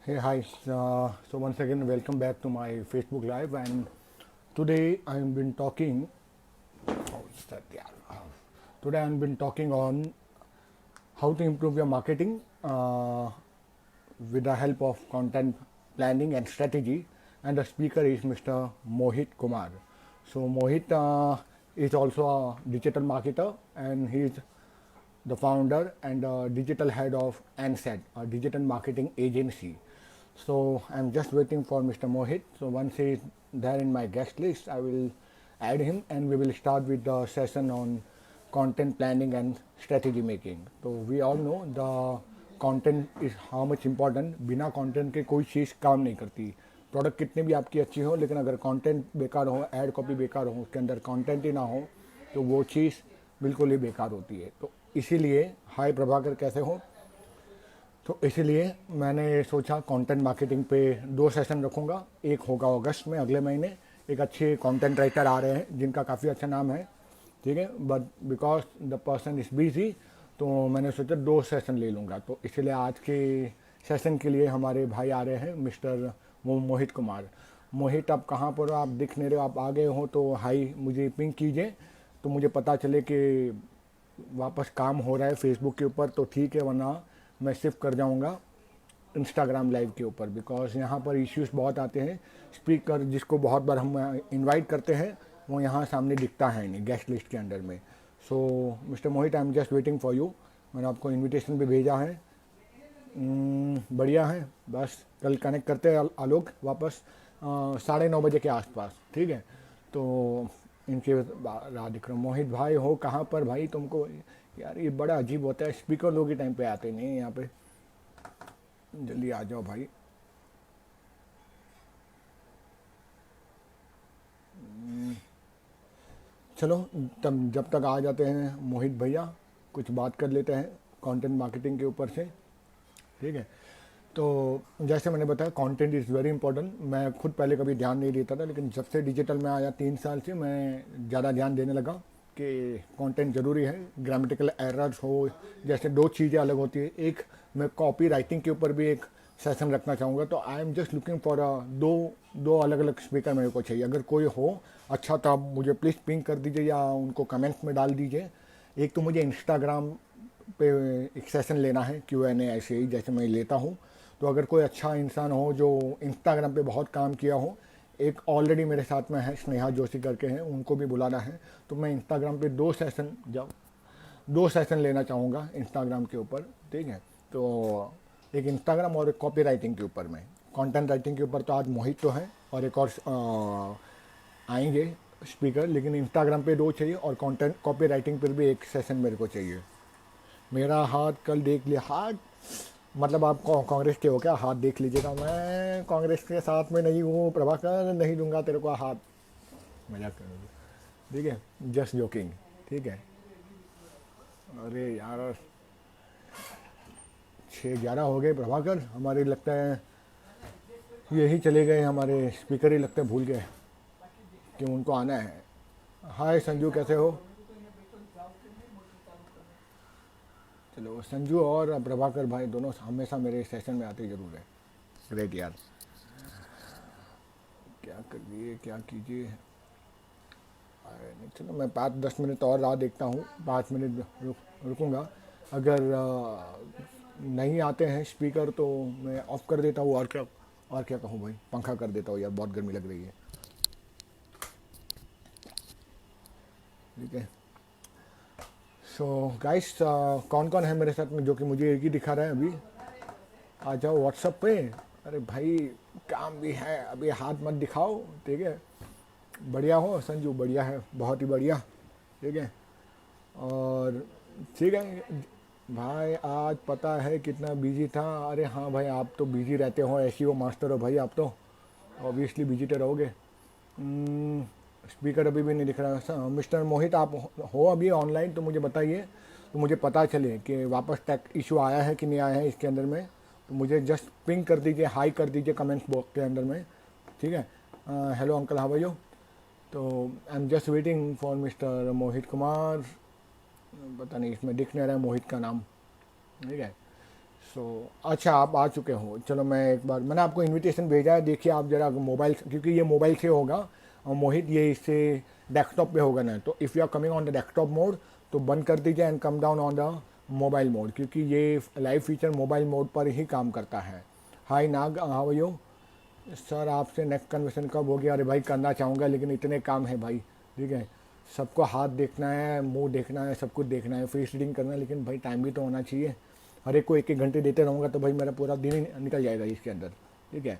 Hey, hi. So once again, welcome back to my Facebook Live. And today I've been talking. Oh, it's that, yeah. Today I've been talking on how to improve your marketing with the help of content planning and strategy. And the speaker is Mr. Mohit Kumar. So Mohit is also a digital marketer, and he is the founder and digital head of ANSET, a digital marketing agency. So I'm just waiting for Mr. Mohit. So once he is there in my guest list, I will add him and we will start with the session on content planning and strategy making. So we all know the content is how much important. बिना content के कोई चीज़ काम नहीं करती. Product कितनी भी आपकी अच्छी हो, लेकिन अगर कंटेंट बेकार हो, ऐड कॉपी बेकार हो, उसके अंदर कंटेंट ही ना हो, तो वो चीज़ बिल्कुल ही बेकार होती है. तो इसीलिए हाय प्रभाकर, कैसे हो? तो इसीलिए मैंने सोचा कंटेंट मार्केटिंग पे दो सेशन रखूँगा. एक होगा अगस्त में, अगले महीने. एक अच्छे कंटेंट राइटर आ रहे हैं जिनका काफ़ी अच्छा नाम है, ठीक है, but because the person is busy, तो मैंने सोचा दो सेशन ले लूँगा. तो इसलिए आज के सेशन के लिए हमारे भाई आ रहे हैं, मिस्टर मोहित कुमार. मोहित, आप कहाँ पर हो? आप दिख नहीं रहे हो. आप आ गए हो तो हाई मुझे पिंग कीजिए, तो मुझे पता चले कि वापस काम हो रहा है फेसबुक के ऊपर, तो ठीक है, वरना मैं शिफ्ट कर जाऊंगा इंस्टाग्राम लाइव के ऊपर. बिकॉज यहाँ पर इश्यूज बहुत आते हैं. स्पीकर जिसको बहुत बार हम इनवाइट करते हैं, वो यहाँ सामने दिखता है नहीं गेस्ट लिस्ट के अंडर में. So mister Mohit, I am just waiting for you. मैंने आपको इनविटेशन पे भेजा है. बढ़िया है. बस कल कनेक्ट करते हैं आलोक वापस 9:30 बजे के आसपास, ठीक है? तो इनके राह दिख रहा हूँ. मोहित भाई हो कहाँ पर भाई? तुमको यार ये बड़ा अजीब होता है, स्पीकर लोग ही टाइम पे आते नहीं हैं यहाँ पे. जल्दी आ जाओ भाई. चलो, तब जब तक आ जाते हैं मोहित भैया, कुछ बात कर लेते हैं कंटेंट मार्केटिंग के ऊपर से, ठीक है? तो जैसे मैंने बताया, कंटेंट इज़ वेरी इंपॉर्टेंट. मैं खुद पहले कभी ध्यान नहीं देता था, लेकिन जब से डिजिटल में आया 3 साल से मैं ज़्यादा ध्यान देने लगा कि कंटेंट ज़रूरी है. ग्रामेटिकल एरर्स हो, जैसे दो चीज़ें अलग होती है. एक, मैं कॉपी राइटिंग के ऊपर भी एक सेशन रखना चाहूँगा. तो I am just looking for दो दो अलग अलग स्पीकर मेरे को चाहिए. अगर कोई हो अच्छा तो आप मुझे प्लीज़ पिंग कर दीजिए या उनको कमेंट्स में डाल दीजिए. एक तो मुझे इंस्टाग्राम पे एक सेशन लेना है, Q&A, ऐसे ही जैसे मैं लेता हूँ. तो अगर कोई अच्छा इंसान हो जो इंस्टाग्राम पे बहुत काम किया हो, एक ऑलरेडी मेरे साथ में है, स्नेहा जोशी करके हैं, उनको भी बुलाना है. तो मैं इंस्टाग्राम पे दो सेशन लेना चाहूँगा इंस्टाग्राम के ऊपर, ठीक है? तो एक इंस्टाग्राम और एक कॉपी राइटिंग के ऊपर में. कंटेंट राइटिंग के ऊपर तो आज मोहित तो है और एक और आएंगे स्पीकर, लेकिन इंस्टाग्राम पे दो चाहिए और कंटेंट कॉपी राइटिंग पर भी एक सेशन मेरे को चाहिए. मेरा हाथ कल देख लिया. हाथ मतलब आप कांग्रेस के हो क्या? हाथ देख लीजिएगा. मैं कांग्रेस के साथ में नहीं हूँ प्रभाकर, नहीं दूंगा तेरे को हाथ. मजाक कर रहा हूँ, ठीक है, जस्ट जोकिंग, ठीक है? अरे यार, 6:11 हो गए प्रभाकर. हमारे लगता है यही चले गए, हमारे स्पीकर ही लगता है भूल गए कि उनको आना है. हाय संजू, कैसे हो? चलो, संजू और प्रभाकर भाई दोनों हमेशा मेरे सेशन में आते ज़रूर है. ग्रेट यार. क्या करिए, क्या कीजिए. नहीं, चलो मैं 5-10 मिनट और राह देखता हूँ. 5 मिनट रुकूंगा. अगर नहीं आते हैं स्पीकर तो मैं ऑफ कर देता हूँ. और क्या कहूँ भाई, पंखा कर देता हूँ यार, बहुत गर्मी लग रही है, ठीक है? सो गाइस, कौन कौन है मेरे साथ में जो कि मुझे एक ही दिखा रहा है अभी? आ जाओ व्हाट्सअप पे. अरे भाई, काम भी है, अभी हाथ मत दिखाओ, ठीक है? बढ़िया हो संजू? बढ़िया है, बहुत ही बढ़िया, ठीक है. और ठीक है भाई, आज पता है कितना बिजी था. अरे हाँ भाई, आप तो बिजी रहते हो, ऐसी हो मास्टर हो भाई, आप तो ऑब्वियसली बिजी तो रहोगे. स्पीकर अभी भी नहीं दिख रहा. मिस्टर मोहित, आप हो अभी ऑनलाइन तो मुझे बताइए, तो मुझे पता चले कि वापस टेक इशू आया है कि नहीं आया है इसके अंदर में. तो मुझे जस्ट पिंग कर दीजिए, हाई कर दीजिए कमेंट्स बॉक्स के अंदर में, ठीक है? Hello uncle, how are you? तो I am just waiting for mister Mohit Kumar. पता नहीं, इसमें दिख नहीं रहा है मोहित का नाम, ठीक है? अच्छा आप आ चुके हो, चलो मैं एक बार, मैंने आपको इनविटेशन भेजा है, देखिए आप जरा मोबाइल, क्योंकि ये मोबाइल से होगा और मोहित ये इससे डेस्कटॉप पे होगा ना, तो if you are coming on the desktop mode तो बंद कर दीजिए and come down on the mobile mode, क्योंकि ये लाइव फीचर मोबाइल मोड पर ही काम करता है। हाय नाग, हाउ आर यू सर, आपसे नेक्स्ट कन्वर्सेशन कब हो गया? अरे भाई करना चाहूँगा लेकिन इतने काम है भाई, ठीक है, सबको हाथ देखना है, मुंह देखना है, सब कुछ देखना है, फेस रीडिंग करना है, लेकिन भाई टाइम भी तो होना चाहिए। हर एक को एक एक घंटे देते रहूँगा तो भाई मेरा पूरा दिन ही निकल जाएगा इसके अंदर, ठीक है।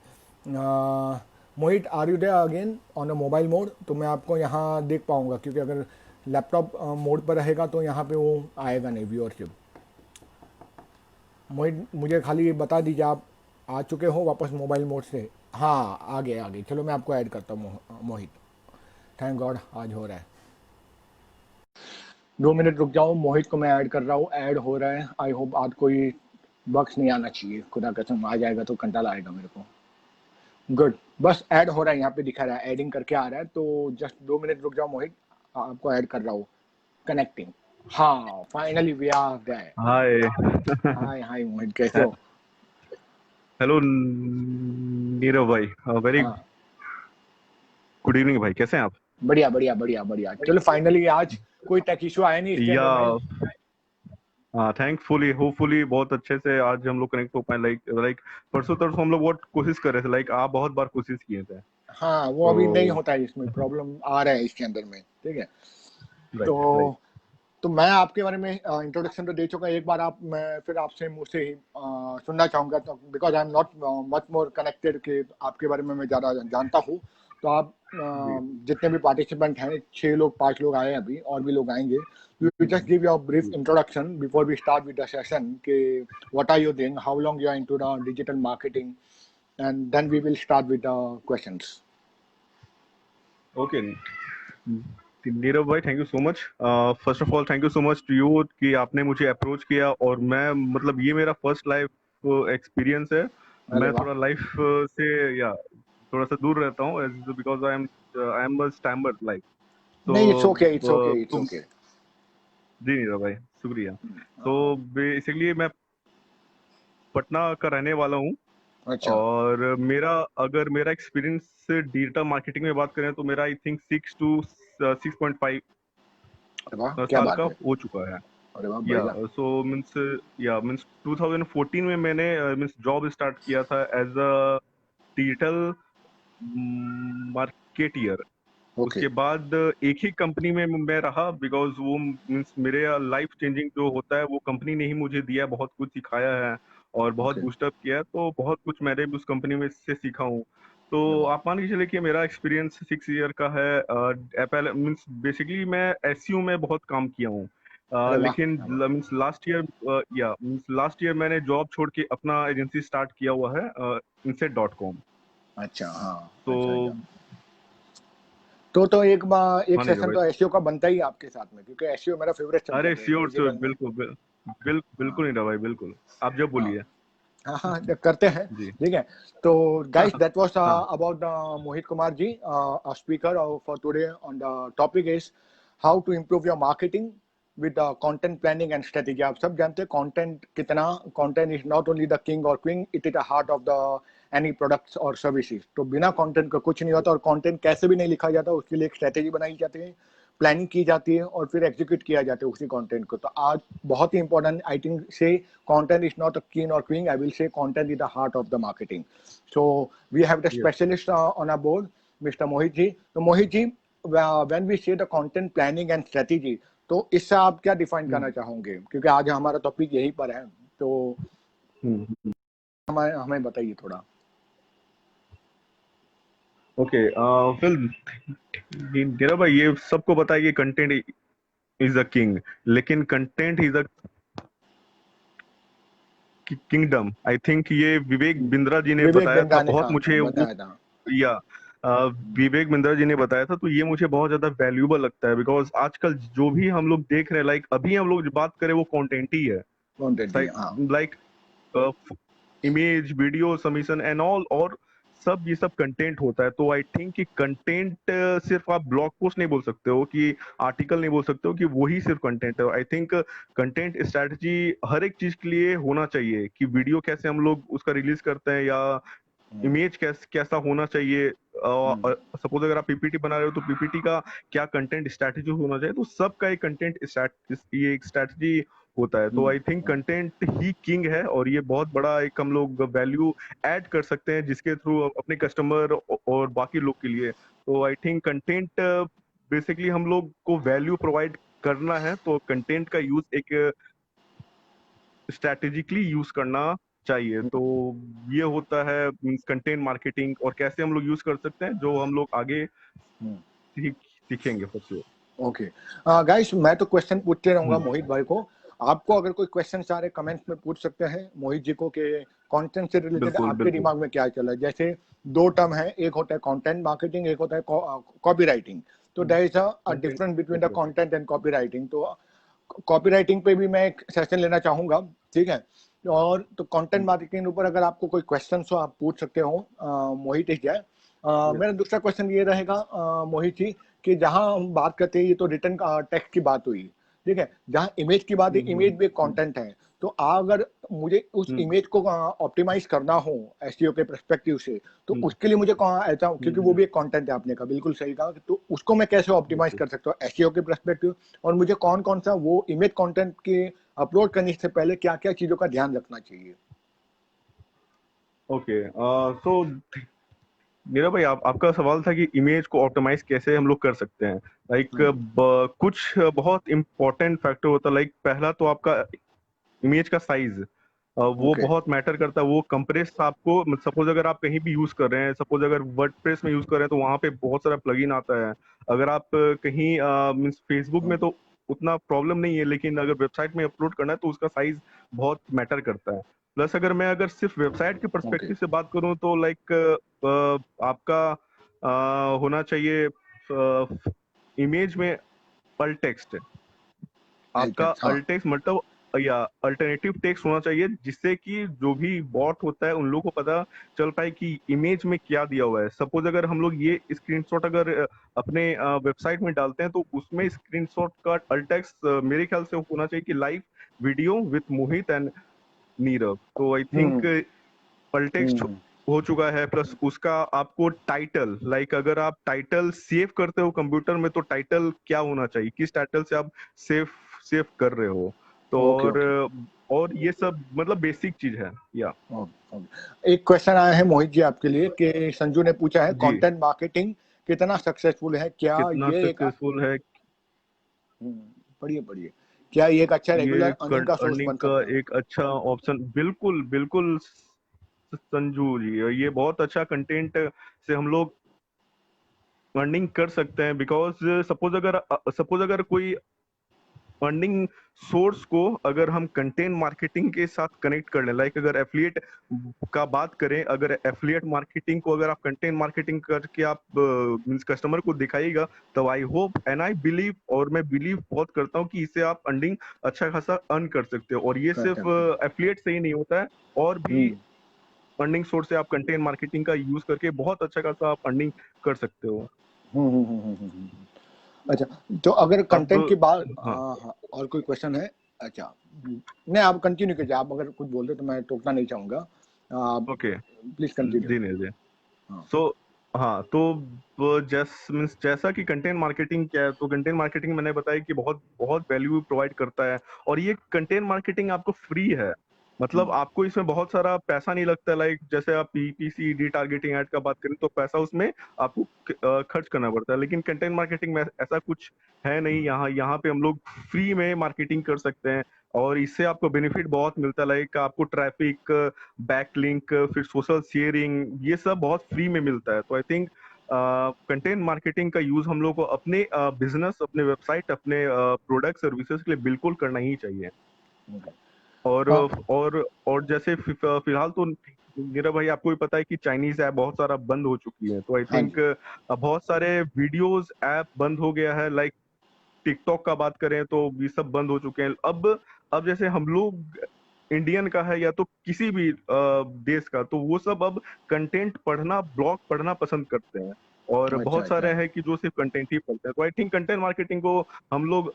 Mohit, are you there again on a mobile mode? तो मैं आपको यहाँ देख पाऊँगा, क्योंकि अगर लैपटॉप मोड पर रहेगा तो यहाँ पे वो आएगा नहीं व्यूअरशिप। मोहित मुझे खाली ये बता दीजिए आप आ चुके हो वापस मोबाइल मोड से? हाँ आ गए आ गए, चलो मैं आपको ऐड करता हूँ मोहित। थैंक गॉड आज हो रहा है। 2 मिनट रुक जाओ, मोहित को मैं ऐड कर रहा हूँ, ऐड हो रहा है। आई होप आज कोई बग्स नहीं आना चाहिए, खुदा कसम आ जाएगा तो कंटाला आएगा मेरे को। गुड, बस ऐड हो रहा है, यहाँ पे दिखा रहा है एडिंग करके आ रहा है, तो जस्ट 2 मिनट रुक जाओ मोहित, आपको ऐड कर रहा हूँ। कनेक्टिंग, हाँ फाइनली वी आर देयर। हाय। हाय हाय मोहित, कैसे हो? हेलो नीरव भाई, वेरी हाँ गुड इवनिंग भाई, कैसे हैं आप? बढ़िया बढ़िया बढ़िया बढ़िया, चलो फाइनली आज कोई टेक इशू आया नहीं इसके या अंदर में। थैंकफुली होपफुली बहुत अच्छे से आज हम लोग कनेक्ट हो पाए। लाइक लाइक परसों तरसों हम लोग बहुत कोशिश कर रहे थे, लाइक आप बहुत बार कोशिश किए थे। हाँ वो अभी नहीं तो होता है, इसमें प्रॉब्लम आ रहा है इसके अंदर में, ठीक है। Right right. तो तो मैं आपके बारे में इंट्रोडक्शन तो दे चुका, एक बार आप, मैं फिर आपसे मुंह से ही सुनना चाहूँगा, तो because I am not much more connected कि आपके बारे में मैं ज़्यादा जानता हूँ। तो आप जी जितने भी पार्टिसिपेंट हैं, 6 लोग 5 लोग आए हैं अभी, और भी लोग आएंगे, you just give your brief जी। Introduction before we start with the session कि what are you doing, how long you are into the digital marketing, and then we will start with the questions. Okay Nirav भाई, thank you so much. First of all thank you so much to you कि आपने मुझे approach किया, और मैं मतलब ये मेरा फर्स्ट लाइव एक्सपीरियंस है। अरे मैं वाह। थोड़ा लाइफ से या थोड़ा सा दूर रहता हूँ, because I am a stammer like. नहीं, इट्स तो ओके इट्स ओके इट्स तुम ओके। जी नीरव भाई, शुक्रिया। तो बेसिकली मैं पटना का रहने वाला हूँ, अच्छा। और मेरा एक्सपीरियंस डिजिटल मार्केटिंग में बात करें तो मेरा आई थिंक 6 to 6.5 अरे वाह, क्या साल का बात है। हो चुका है। अरे वाह या बढ़िया। सो मीन्स या मीन्स 2014 में मैंने मीन्स जॉब स्टार्ट किया था as a digital marketer. Okay. उसके बाद एक ही कंपनी में मैं रहा, बिकॉज वो मीन्स मेरे लाइफ चेंजिंग जो होता है वो कंपनी ने ही मुझे दिया, बहुत कुछ सिखाया है और बहुत ओके। बूस्टअप किया है, तो बहुत कुछ मैंने भी उस कंपनी में से सीखा हूँ। तो अरे वाह। आप मान के चले कि मेरा एक्सपीरियंस 6 ईयर का है। एपल मीन्स बेसिकली मैं एसईओ में बहुत काम किया हूँ। अरे वाह, लेकिन क्या बात। मीन्स लास्ट ईयर मैंने जॉब छोड़ के अपना एजेंसी स्टार्ट किया हुआ है, inset.com। अच्छा हाँ। तो अच्छा अच्छा। तो एक बार एक हाँ नहीं सेशन भाई। तो एसईओ का बनता ही है आपके साथ में, क्योंकि एसईओ मेरा फेवरेट अरे सब्जेक्ट है श्योर श्योर, डिजिटल में। बिल्कुल हाँ बिल्कुल नहीं भाई, बिल्कुल आप जब हाँ बोलिए। हाँ हाँ, जब करते हैं। जी। ठीक है। तो गाइस, दैट वाज हाँ। About Mohit Kumar ji, speaker for today on the topic is how to improve your marketing with content planning and strategy. आप सब जानते हैं कंटेंट कितना, content is not only the king और queen, it is the heart of the any products और services. तो बिना content का कुछ नहीं होता, और कंटेंट कैसे भी नहीं लिखा जाता, उसके लिए एक स्ट्रेटेजी बनाई जाती है, प्लानिंग की जाती है, और फिर एग्जीक्यूट किया जाता है उसी कंटेंट को। तो आज बहुत ही इंपॉर्टेंट आई थिंक से, content is not a king or queen, I will say content is the heart of the marketing. So we have the yes. specialist on our board, Mr. Mohit ji. So Mohit ji, when we say the content planning and strategy, तो इससे आप क्या define करना चाहोगे, क्योंकि आज हमारा topic यहीं पर है, तो हमें हमें बताइए थोड़ा। ओके फिर मेरा भाई ये सबको पता है कि कंटेंट इज अ किंग, लेकिन content is a kingdom. I think ये विवेक बिंद्रा जी ने विवेक बताया था, बिंदा ने बहुत कहा था, मुझे वो बताया था। या विवेक बिंद्रा जी ने बताया था, तो ये मुझे बहुत ज्यादा वैल्यूबल लगता है, बिकॉज आजकल जो भी हम लोग देख रहे हैं, लाइक अभी हम लोग जो बात करें वो कंटेंट ही है। कंटेंट ही, हाँ। Like image video submission and all, और सब ये सब कंटेंट होता है। तो आई थिंक कि कंटेंट सिर्फ आप ब्लॉग पोस्ट नहीं बोल सकते हो, कि आर्टिकल नहीं बोल सकते हो कि वही सिर्फ कंटेंट है। आई थिंक कंटेंट स्ट्रेटजी हर एक चीज के लिए होना चाहिए, कि वीडियो कैसे हम लोग उसका रिलीज करते हैं, या हम्म, इमेज कैसा होना चाहिए। हम्म, सपोज अगर आप पीपीटी बना रहे हो तो पीपीटी का क्या कंटेंट स्ट्रैटेजी होना चाहिए, तो सबका एक कंटेंट ये एक स्ट्रैटेजी होता है। तो हम्म, आई थिंक कंटेंट ही किंग है, और ये बहुत बड़ा एक हम लोग वैल्यू ऐड कर सकते हैं जिसके थ्रू अपने कस्टमर और बाकी लोग के लिए। तो आई थिंक कंटेंट बेसिकली हम लोग को वैल्यू प्रोवाइड करना है, तो कंटेंट का यूज एक स्ट्रैटेजिकली यूज करना चाहिए। तो हम्म, ये होता है कंटेंट मार्केटिंग, और कैसे हम लोग यूज कर सकते हैं जो हम लोग आगे हम्म। सीखेंगे फॉर श्योर। ओके गाइस, मैं तो क्वेश्चन पूछते रहूंगा हम्म, मोहित भाई को। आपको अगर कोई क्वेश्चन आ रहे कमेंट्स में पूछ सकते हैं मोहित जी को, कि कंटेंट से रिलेटेड बिल्कुल आपके बिल्कुल। दिमाग में क्या चल रहा है। जैसे दो टर्म है, एक होता है कंटेंट मार्केटिंग, एक होता है कॉपी राइटिंग। तो there is a content difference between the okay. Content and copy writing. तो कॉपी राइटिंग पे भी मैं एक सेशन लेना चाहूंगा, ठीक है। और तो कंटेंट मार्केटिंग के ऊपर अगर आपको कोई क्वेश्चन हो आप पूछ सकते हो मोहित इज जाए। यस। मेरा दूसरा क्वेश्चन ये रहेगा मोहित जी, कि जहां हम बात करते हैं, ये तो रिटर्न टेक्स्ट की बात हुई, ठीक है। जहां इमेज की बात है, इमेज भी एक कंटेंट है। तो अगर मुझे उस हम्म इमेज को ऑप्टिमाइज करना हो एसईओ के पर्सपेक्टिव से, तो हम्म उसके लिए मुझे ऐसा, क्योंकि वो हम्म, भी एक कंटेंट है, आपने कहा बिल्कुल सही कहा, तो उसको मैं कैसे ऑप्टिमाइज बिल्कुल। कर सकता हूँ एसईओ के पर्सपेक्टिव। और मुझे कौन कौन सा वो इमेज कंटेंट के अपलोड करने से पहले क्या क्या चीजों का ध्यान रखना चाहिए। ओके, सो मेरा भाई आपका सवाल था कि इमेज को ऑप्टिमाइज कैसे हम लोग कर सकते हैं। लाइक कुछ बहुत इंपॉर्टेंट फैक्टर होता है। लाइक पहला तो आपका इमेज का साइज, वो ओके। बहुत मैटर करता है। वो कंप्रेस आपको, सपोज अगर आप कहीं भी यूज कर रहे हैं, सपोज अगर वर्डप्रेस में यूज कर रहे हैं तो वहां पे बहुत सारा प्लगइन आता है। अगर आप कहीं मीन्स फेसबुक में तो उतना प्रॉब्लम नहीं है, लेकिन अगर वेबसाइट में अपलोड करना है तो उसका साइज बहुत मैटर करता है। प्लस अगर सिर्फ वेबसाइट के ओके। पर्सपेक्टिव से बात करूं तो लाइक आपका होना चाहिए इमेज में अल्ट टेक्स्ट। आपका हाँ। अल्ट टेक्स्ट मतलब या अल्टरनेटिव टेक्स्ट होना चाहिए, जिससे कि जो भी बॉट होता है उन लोगों को पता चल पाए कि इमेज में क्या दिया हुआ है। सपोज अगर हम लोग ये स्क्रीनशॉट अगर अपने वेबसाइट में डालते हैं तो उसमें स्क्रीनशॉट का अल्ट टेक्स्ट मेरे ख्याल से होना चाहिए कि live video with Mohit and Nirav. तो आई थिंक हम्म पलटेक्स्ट हम्म हो चुका है। प्लस उसका आपको टाइटल, लाइक अगर आप टाइटल सेव करते हो कंप्यूटर में तो टाइटल क्या होना चाहिए, किस टाइटल से आप सेव सेव कर रहे हो। तो ओके ओके और ये सब मतलब बेसिक चीज है या। Okay okay. एक क्वेश्चन आया है मोहित जी आपके लिए, कि संजू ने पूछा है जी, कंटेंट मार्केटिंग कितना सक्सेसफुल है, क्या कितना ये एक सक्सेसफुल है। पढ़िए पढ़िए, क्या ये एक अच्छा ये रेगुलर अर्निंग का सोर्स अर्निंग बन का सकता है। एक अच्छा ऑप्शन, बिल्कुल बिल्कुल संजू जी, ये बहुत अच्छा कंटेंट से हम लोग अर्निंग कर सकते हैं। बिकॉज सपोज अगर कोई फंडिंग सोर्स को अगर हम कंटेंट मार्केटिंग के साथ कनेक्ट कर लें, लाइक अगर एफिलिएट का बात करें, अगर एफिलिएट मार्केटिंग को अगर आप कंटेंट मार्केटिंग करके आप मींस कस्टमर को दिखाइएगा, तो I hope and I believe, और मैं बिलीव बहुत करता हूँ कि इससे आप अर्निंग अच्छा खासा अर्न कर सकते हो। और ये कर सिर्फ सकते हैं। एफिलिएट से ही नहीं होता है, और भी हम्म अर्निंग सोर्स से आप कंटेंट मार्केटिंग का यूज करके बहुत अच्छा खासा आप अर्निंग कर सकते हो। हम्म हम्म हम्म हम्म, हम्म, हम्म। अच्छा, तो अगर अब कंटेंट की बात, हाँ, हाँ हाँ, और कोई क्वेश्चन है। अच्छा, नहीं आप कंटिन्यू कीजिए, आप अगर कुछ बोल रहे तो मैं टोकना नहीं चाहूंगा, आप ओके, प्लीज कंटिन्यू। जी नहीं जी। हाँ। सो हाँ, तो मीन्स जैसा कि कंटेंट मार्केटिंग क्या है, तो कंटेंट मार्केटिंग मैंने बताया कि बहुत बहुत वैल्यू प्रोवाइड करता है। और ये कंटेंट मार्केटिंग आपको फ्री है, मतलब हम्म आपको इसमें बहुत सारा पैसा नहीं लगता। लाइक जैसे आप पीपीसी डी टारगेटिंग ऐड का बात करें तो पैसा उसमें आपको खर्च करना पड़ता है, लेकिन कंटेंट मार्केटिंग में ऐसा कुछ है नहीं। यहाँ यहाँ पे हम लोग फ्री में मार्केटिंग कर सकते हैं, और इससे आपको बेनिफिट बहुत मिलता है। लाइक आपको ट्रैफिक, बैकलिंक, फिर सोशल शेयरिंग, ये सब बहुत फ्री में मिलता है। तो आई थिंक कंटेंट मार्केटिंग का यूज हम लोग को अपने बिजनेस, अपने वेबसाइट, अपने प्रोडक्ट सर्विसेज के लिए बिल्कुल करना ही चाहिए। ओके। और हाँ और जैसे फिलहाल तो मेरा भाई आपको भी पता है कि चाइनीज ऐप बहुत सारा बंद हो चुकी है। तो आई हाँ थिंक जी। बहुत सारे वीडियोस ऐप बंद हो गया है। लाइक टिकटॉक का बात करें तो ये सब बंद हो चुके हैं। अब जैसे हम लोग इंडियन का है या तो किसी भी देश का, तो वो सब अब कंटेंट पढ़ना, ब्लॉग पढ़ना पसंद करते हैं। और अच्छा बहुत अच्छा। सारे हैं कि जो सिर्फ कंटेंट ही पढ़ते हैं। तो आई थिंक कंटेंट मार्केटिंग को हम लोग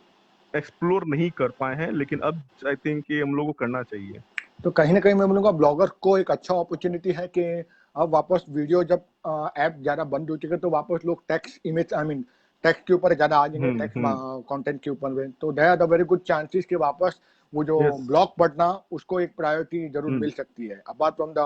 एक्सप्लोर नहीं कर पाए हैं, लेकिन अब आई थिंक कि हम लोग को करना चाहिए। तो कहीं ना कहीं मैं बोलूँगा ब्लॉगर को एक अच्छा अपॉर्चुनिटी है कि अब वापस वीडियो जब ऐप ज़्यादा बंद हो चुके तो वापस लोग text image I mean text के ऊपर ज़्यादा आ जाएंगे, टेक्स्ट हम्म। कंटेंट के ऊपर में, तो there are the very good chances कि वापस वो जो यस। ब्लॉग पढ़ना उसको एक प्रायोरिटी जरूर हम्म। मिल सकती है अपार्ट फ्रॉम द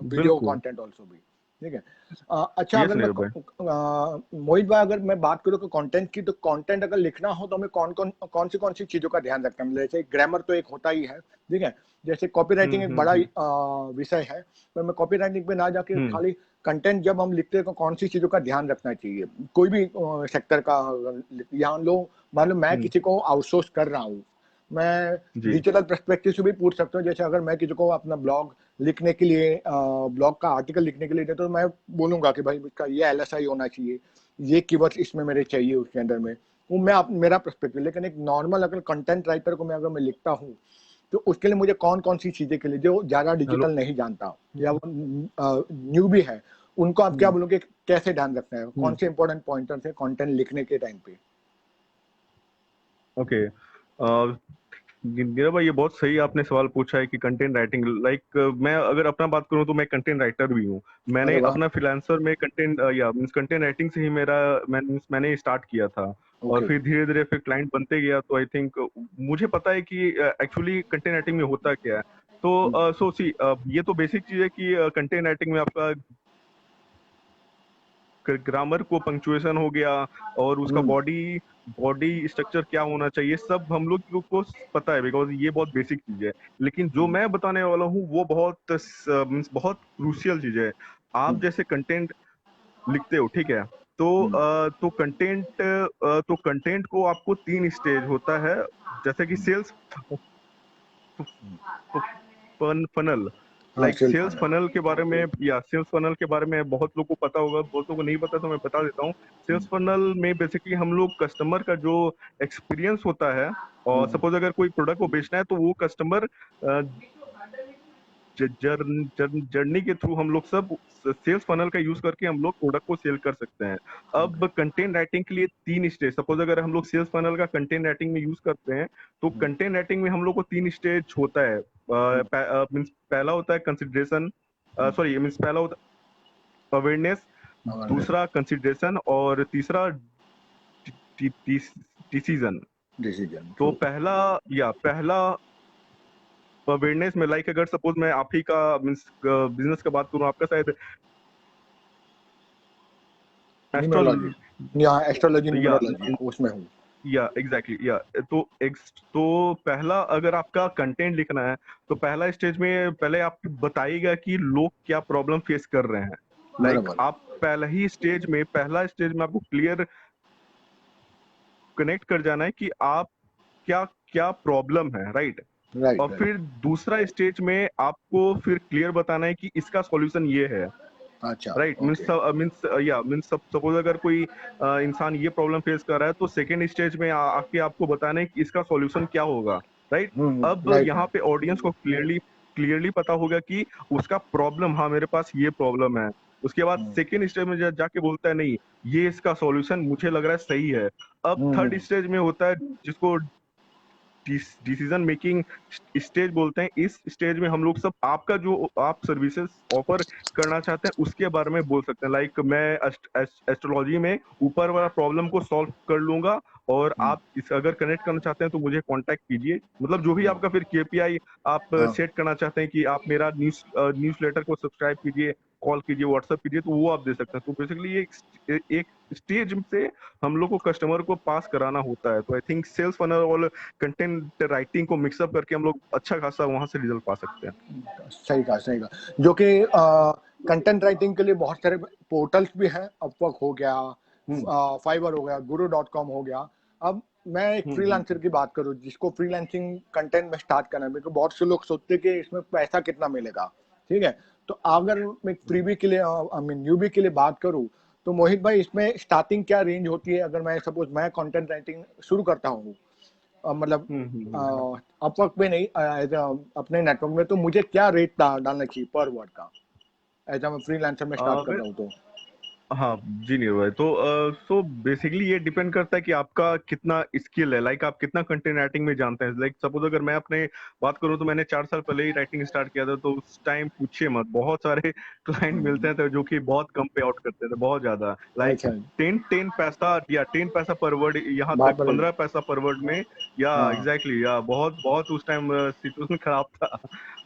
वीडियो बिल्कुल। कंटेंट ऑल्सो भी। ठीक है। अच्छा, यस अगर मैं नीरज भाई। मोहित भाई अगर मैं बात करूँ कि कंटेंट की, तो कंटेंट अगर लिखना हो तो हमें कौन सी चीज़ों का ध्यान रखना है? जैसे ग्रामर तो एक होता ही है, ठीक है, जैसे कॉपी राइटिंग एक बड़ा हम्म। विषय है, पर मैं कॉपी राइटिंग पे ना जाके हम्म। खाली कंटेंट जब हम लिखते हैं तो कौन सी चीज़ों का ध्यान रखना चाहिए कोई भी सेक्टर का? यहाँ लोग मान लो मैं हम्म। किसी को आउटसोर्स कर रहा हूँ, मैं जी। डिजिटल पर्सपेक्टिव से भी पूछ सकता हूँ। जैसे अगर मैं किसी को अपना ब्लॉग लिखने के लिए ब्लॉग का आर्टिकल लिखने के लिए दे, तो मैं बोलूंगा कि भाई इसका ये एलएसआई होना चाहिए, ये कीवर्ड्स इसमें मेरे चाहिए उसके अंदर में, वो मेरा पर्सपेक्टिव। लेकिन एक नॉर्मल अगर कंटेंट राइटर को अगर मैं लिखता हूँ, तो उसके लिए मुझे कौन कौन सी चीजें के लिए जो ज्यादा हेलो। डिजिटल नहीं जानता या वो न्यू भी है, उनको आप क्या हम्म। बोलोगे कैसे ध्यान रखना है, कौन हम्म। से इंपॉर्टेंट पॉइंटर्स है कंटेंट लिखने के टाइम पे? ओके। नीरज भाई, ये बहुत सही आपने सवाल पूछा है कि कंटेंट राइटिंग, लाइक मैं अगर अपना बात करूं तो मैं कंटेंट राइटर भी हूं। अरे मैंने वाह। अपना फ्रीलांसर में कंटेंट या मींस कंटेंट राइटिंग से ही मैंने स्टार्ट किया था। और ओके। फिर धीरे धीरे फिर क्लाइंट बनते गया, तो आई थिंक मुझे पता है कि एक्चुअली कंटेंट राइटिंग में होता क्या है। तो सो सी, ये तो बेसिक चीज है कि कंटेंट राइटिंग में आपका ग्रामर को पंक्चुएशन हो गया, और उसका हम्म। बॉडी बॉडी स्ट्रक्चर क्या होना चाहिए, सब हम लोग को पता है, बिकॉज ये बहुत बेसिक चीज है। लेकिन जो मैं बताने वाला हूँ वो बहुत मीन्स बहुत क्रूशियल चीज है। आप जैसे कंटेंट लिखते हो, ठीक है, तो कंटेंट को आपको 3 स्टेज होता है, जैसे कि सेल्स फनल। हाँ, like self sales final. Funnel के बारे में, या सेल्स फनल के बारे में बहुत लोगों को पता होगा, बहुत लोगों को नहीं पता, तो मैं बता देता हूँ। सेल्स फनल में बेसिकली हम लोग कस्टमर का जो एक्सपीरियंस होता है, और सपोज अगर कोई प्रोडक्ट को बेचना है, तो वो कस्टमर जर्नी के थ्रू हम लोग सब सेल्स फनल का यूज करके हम लोग प्रोडक्ट को सेल कर सकते हैं। अब कंटेंट राइटिंग के लिए 3 स्टेज, सपोज अगर हम लोग सेल्स फनल का कंटेंट राइटिंग में यूज करते हैं, तो कंटेंट राइटिंग में हम लोग को 3 स्टेज होता है। मीन्स पहला होता है कंसिडरेशन, सॉरी मीन्स पहला होता है अवेयरनेस, दूसरा कंसिडरेशन, और तीसरा डिसीजन। डिसीजन तो ट्रू। पहला अवेयरनेस में, लाइक अगर सपोज मैं आप ही का मीन्स बिजनेस का बात करूं, आपका शायद न्यूमरोलॉजी, एस्ट्रोल या एस्ट्रोलॉजी या न्यूमरोलॉजी उसमें हूँ। या एग्जैक्टली या तो पहला अगर आपका कंटेंट लिखना है, तो पहला स्टेज में पहले आप बताइएगा कि लोग क्या प्रॉब्लम फेस कर रहे हैं। लाइक बराबर। आप पहला स्टेज में आपको क्लियर कनेक्ट कर जाना है कि आप क्या क्या प्रॉब्लम है, राइट। राइट और राइट। फिर दूसरा स्टेज में आपको फिर क्लियर बताना है कि इसका सॉल्यूशन ये है, अच्छा। राइट। ओके। मीन्स सपोज अगर कोई इंसान ये प्रॉब्लम फेस कर रहा है, तो सेकेंड स्टेज में आके आपको बताना है कि इसका सॉल्यूशन क्या होगा, राइट। अब राइट यहाँ राइट। पे ऑडियंस को क्लियरली क्लियरली पता होगा कि उसका प्रॉब्लम, हाँ मेरे पास ये प्रॉब्लम है। उसके बाद सेकेंड स्टेज में जाके बोलता है, नहीं ये इसका सॉल्यूशन मुझे लग रहा है सही है। अब थर्ड स्टेज में होता है जिसको डिसीजन मेकिंग स्टेज बोलते हैं। इस स्टेज में हम लोग सब आपका जो आप सर्विसेज ऑफर करना चाहते हैं उसके बारे में बोल सकते हैं। लाइक मैं एस्ट्रोलॉजी में ऊपर वाला प्रॉब्लम को सॉल्व कर लूंगा, और आप इस अगर कनेक्ट करना चाहते हैं तो मुझे कांटेक्ट कीजिए। मतलब जो भी आपका फिर केपीआई आप हाँ। सेट करना चाहते हैं कि आप मेरा न्यूज़लेटर को सब्सक्राइब कीजिए, कॉल कीजिए, व्हाट्सअप कीजिए, तो वो आप दे सकते हैं। तो बेसिकली एक स्टेज से हम लोग को कस्टमर को पास कराना होता है। तो आई थिंक सेल्स फनल और कंटेंट राइटिंग को मिक्सअप करके हम लोग अच्छा खासा वहां से रिजल्ट पा सकते हैं। सही कहा, सही कहा। जो कि कंटेंट राइटिंग के लिए बहुत सारे पोर्टल्स भी हैं, अपवर्क हो गया, हम्म। फाइवर हो गया, guru.com हो गया। अब मैं एक हम्म। फ्रीलांसर की बात करूं जिसको फ्रीलांसिंग कंटेंट में स्टार्ट करना है, मेरे को बहुत से लोग सोचते हैं कि इसमें पैसा कितना मिलेगा, ठीक है। तो अगर मैं फ्रीबी के लिए आई मीन न्यूबी के लिए बात करूं, तो मोहित भाई इसमें स्टार्टिंग क्या रेंज होती है? अगर मैं सपोज मैं कंटेंट राइटिंग शुरू करता हूँ, मतलब हम्म। अपवर्क पे नहीं, अपने नेटवर्क में, तो मुझे क्या रेट डालना चाहिए पर वर्ड का, ऐसा मैं फ्रीलांसर में स्टार्ट कर अगर रहा हूँ तो? हाँ जी नीरज भाई, तो सो बेसिकली ये डिपेंड करता है कि आपका कितना स्किल है, लाइक आप कितना कंटेंट राइटिंग में जानते हैं। लाइक सपोज अगर मैं अपने बात करूँ तो मैंने 4 साल पहले ही राइटिंग स्टार्ट किया था, तो उस टाइम पूछिए मत, बहुत सारे क्लाइंट मिलते हैं तो जो कि बहुत कम पे आउट करते थे, बहुत ज्यादा, लाइक अच्छा। 10 पैसा या 10 पैसा पर वर्ड, यहाँ तक बाप रे। 15 पैसा पर वर्ड में, या हाँ। एग्जैक्टली या बहुत बहुत उस टाइम सिचुएशन खराब था।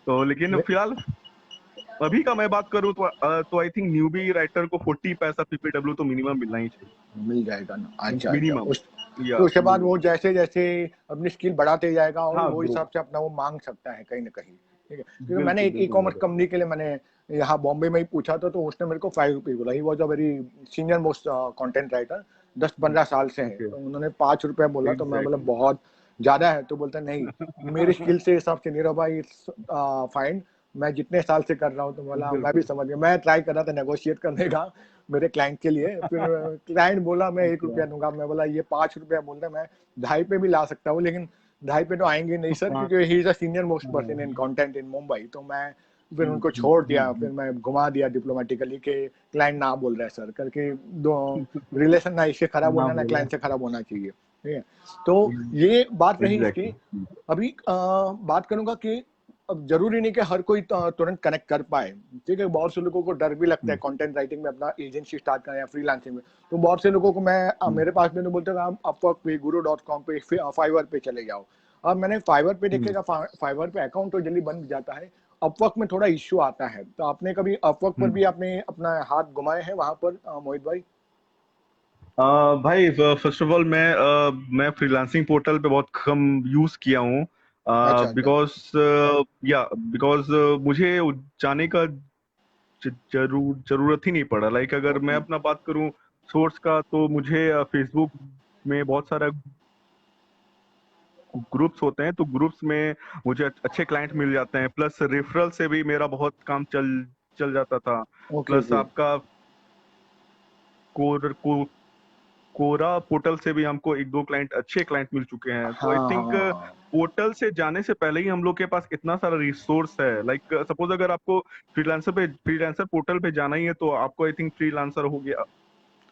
तो लेकिन मे- फिलहाल अभी का मैं बात करूँ तो आई थिंक न्यूबी राइटर को 40 पैसा पीपीडब्ल्यू तो मिनिमम मिलना ही चाहिए, मिल जाएगा ना? मीन्स अच्छा अच्छा। मिनिमम, उस या तो उसके बाद वो मिनिमम। जैसे जैसे अपनी स्किल बढ़ाते जाएगा और हाँ वो ग्रो, हिसाब से अपना वो मांग सकता है कहीं ना कहीं, ठीक है? क्योंकि मैंने बिल्कुल एक ई बिल्कुल कॉमर्स मेरे भाई। कंपनी के लिए मैंने यहाँ बॉम्बे में ही पूछा था, तो उसने मेरे को 5 रुपये बोला। He was a very senior most content writer, 10-15 साल से है, ओके, तो उन्होंने 5 रुपये बोला, तो मैं बोला एग्जैक्टली। बहुत ज्यादा है, तो बोलता नहीं, मेरे स्किल से हिसाब से नीरव भाई फाइन, मैं जितने साल से कर रहा हूँ। तो बोला मैं भी बिल्कुल। समझ गया, मैं ट्राई कर रहा था नेगोशिएट करने का मेरे क्लाइंट के लिए, फिर क्लाइंट बोला मैं 1 रुपया दूंगा, मैं बोला ये 5 रुपया बोल रहे, मैं 2.5 पे भी ला सकता हूँ, लेकिन 2.5 पे तो आएंगे नहीं सर, हाँ क्योंकि he is a senior most हाँ, person in content in Mumbai. तो मैं फिर हम्म, उनको हम्म, छोड़ दिया, हम्म, फिर मैं घुमा दिया डिप्लोमेटिकली कि क्लाइंट ना बोल रहा है सर करके, दो रिलेशन ना इससे खराब ना होना ना बोला, क्लाइंट से खराब होना चाहिए, ठीक है? तो ये बात रही इसकी। एग्जैक्टली। अभी बात करूंगा कि अब जरूरी नहीं कि हर कोई तुरंत कनेक्ट कर पाए, ठीक है? बहुत से लोगों को डर भी लगता है कंटेंट राइटिंग में अपना एजेंसी स्टार्ट करना या फ्रीलांसिंग में। तो बहुत से लोगों को मैं मेरे पास में तो बोलते हैं आप अपवर्क पे, guru.com पे, फाइवर पे चले जाओ। अब मैंने फाइवर पे देखेगा, फाइवर पे अकाउंट तो जल्दी बन जाता है, अपवर्क में थोड़ा इश्यू आता है। तो आपने कभी अपवर्क पर भी आपने अपना हाथ घुमाए हैं वहां पर, मोहित भाई? भाई फर्स्ट ऑफ ऑल मैं फ्रीलांसिंग पोर्टल पे बहुत कम यूज किया हूँ, अच्छा अच्छा। बिकॉज या बिकॉज मुझे जाने का जरूरत ही नहीं पड़ा। लाइक अगर मैं ओके। अपना बात करूं सोर्स का, तो मुझे फेसबुक में बहुत सारा ग्रुप्स होते हैं, तो ग्रुप्स में मुझे अच्छे क्लाइंट मिल जाते हैं, प्लस रेफरल से भी मेरा बहुत काम चल चल जाता था। Okay plus okay. आपका को, कोरा पोर्टल से भी हमको एक दो क्लाइंट, अच्छे क्लाइंट मिल चुके हैं। तो आई हाँ थिंक हाँ हाँ। पोर्टल से जाने से पहले ही हम लोग के पास इतना सारा रिसोर्स है। लाइक सपोज अगर आपको फ्रीलांसर पोर्टल पे जाना ही है, तो आपको आई थिंक फ्रीलांसर हो गया,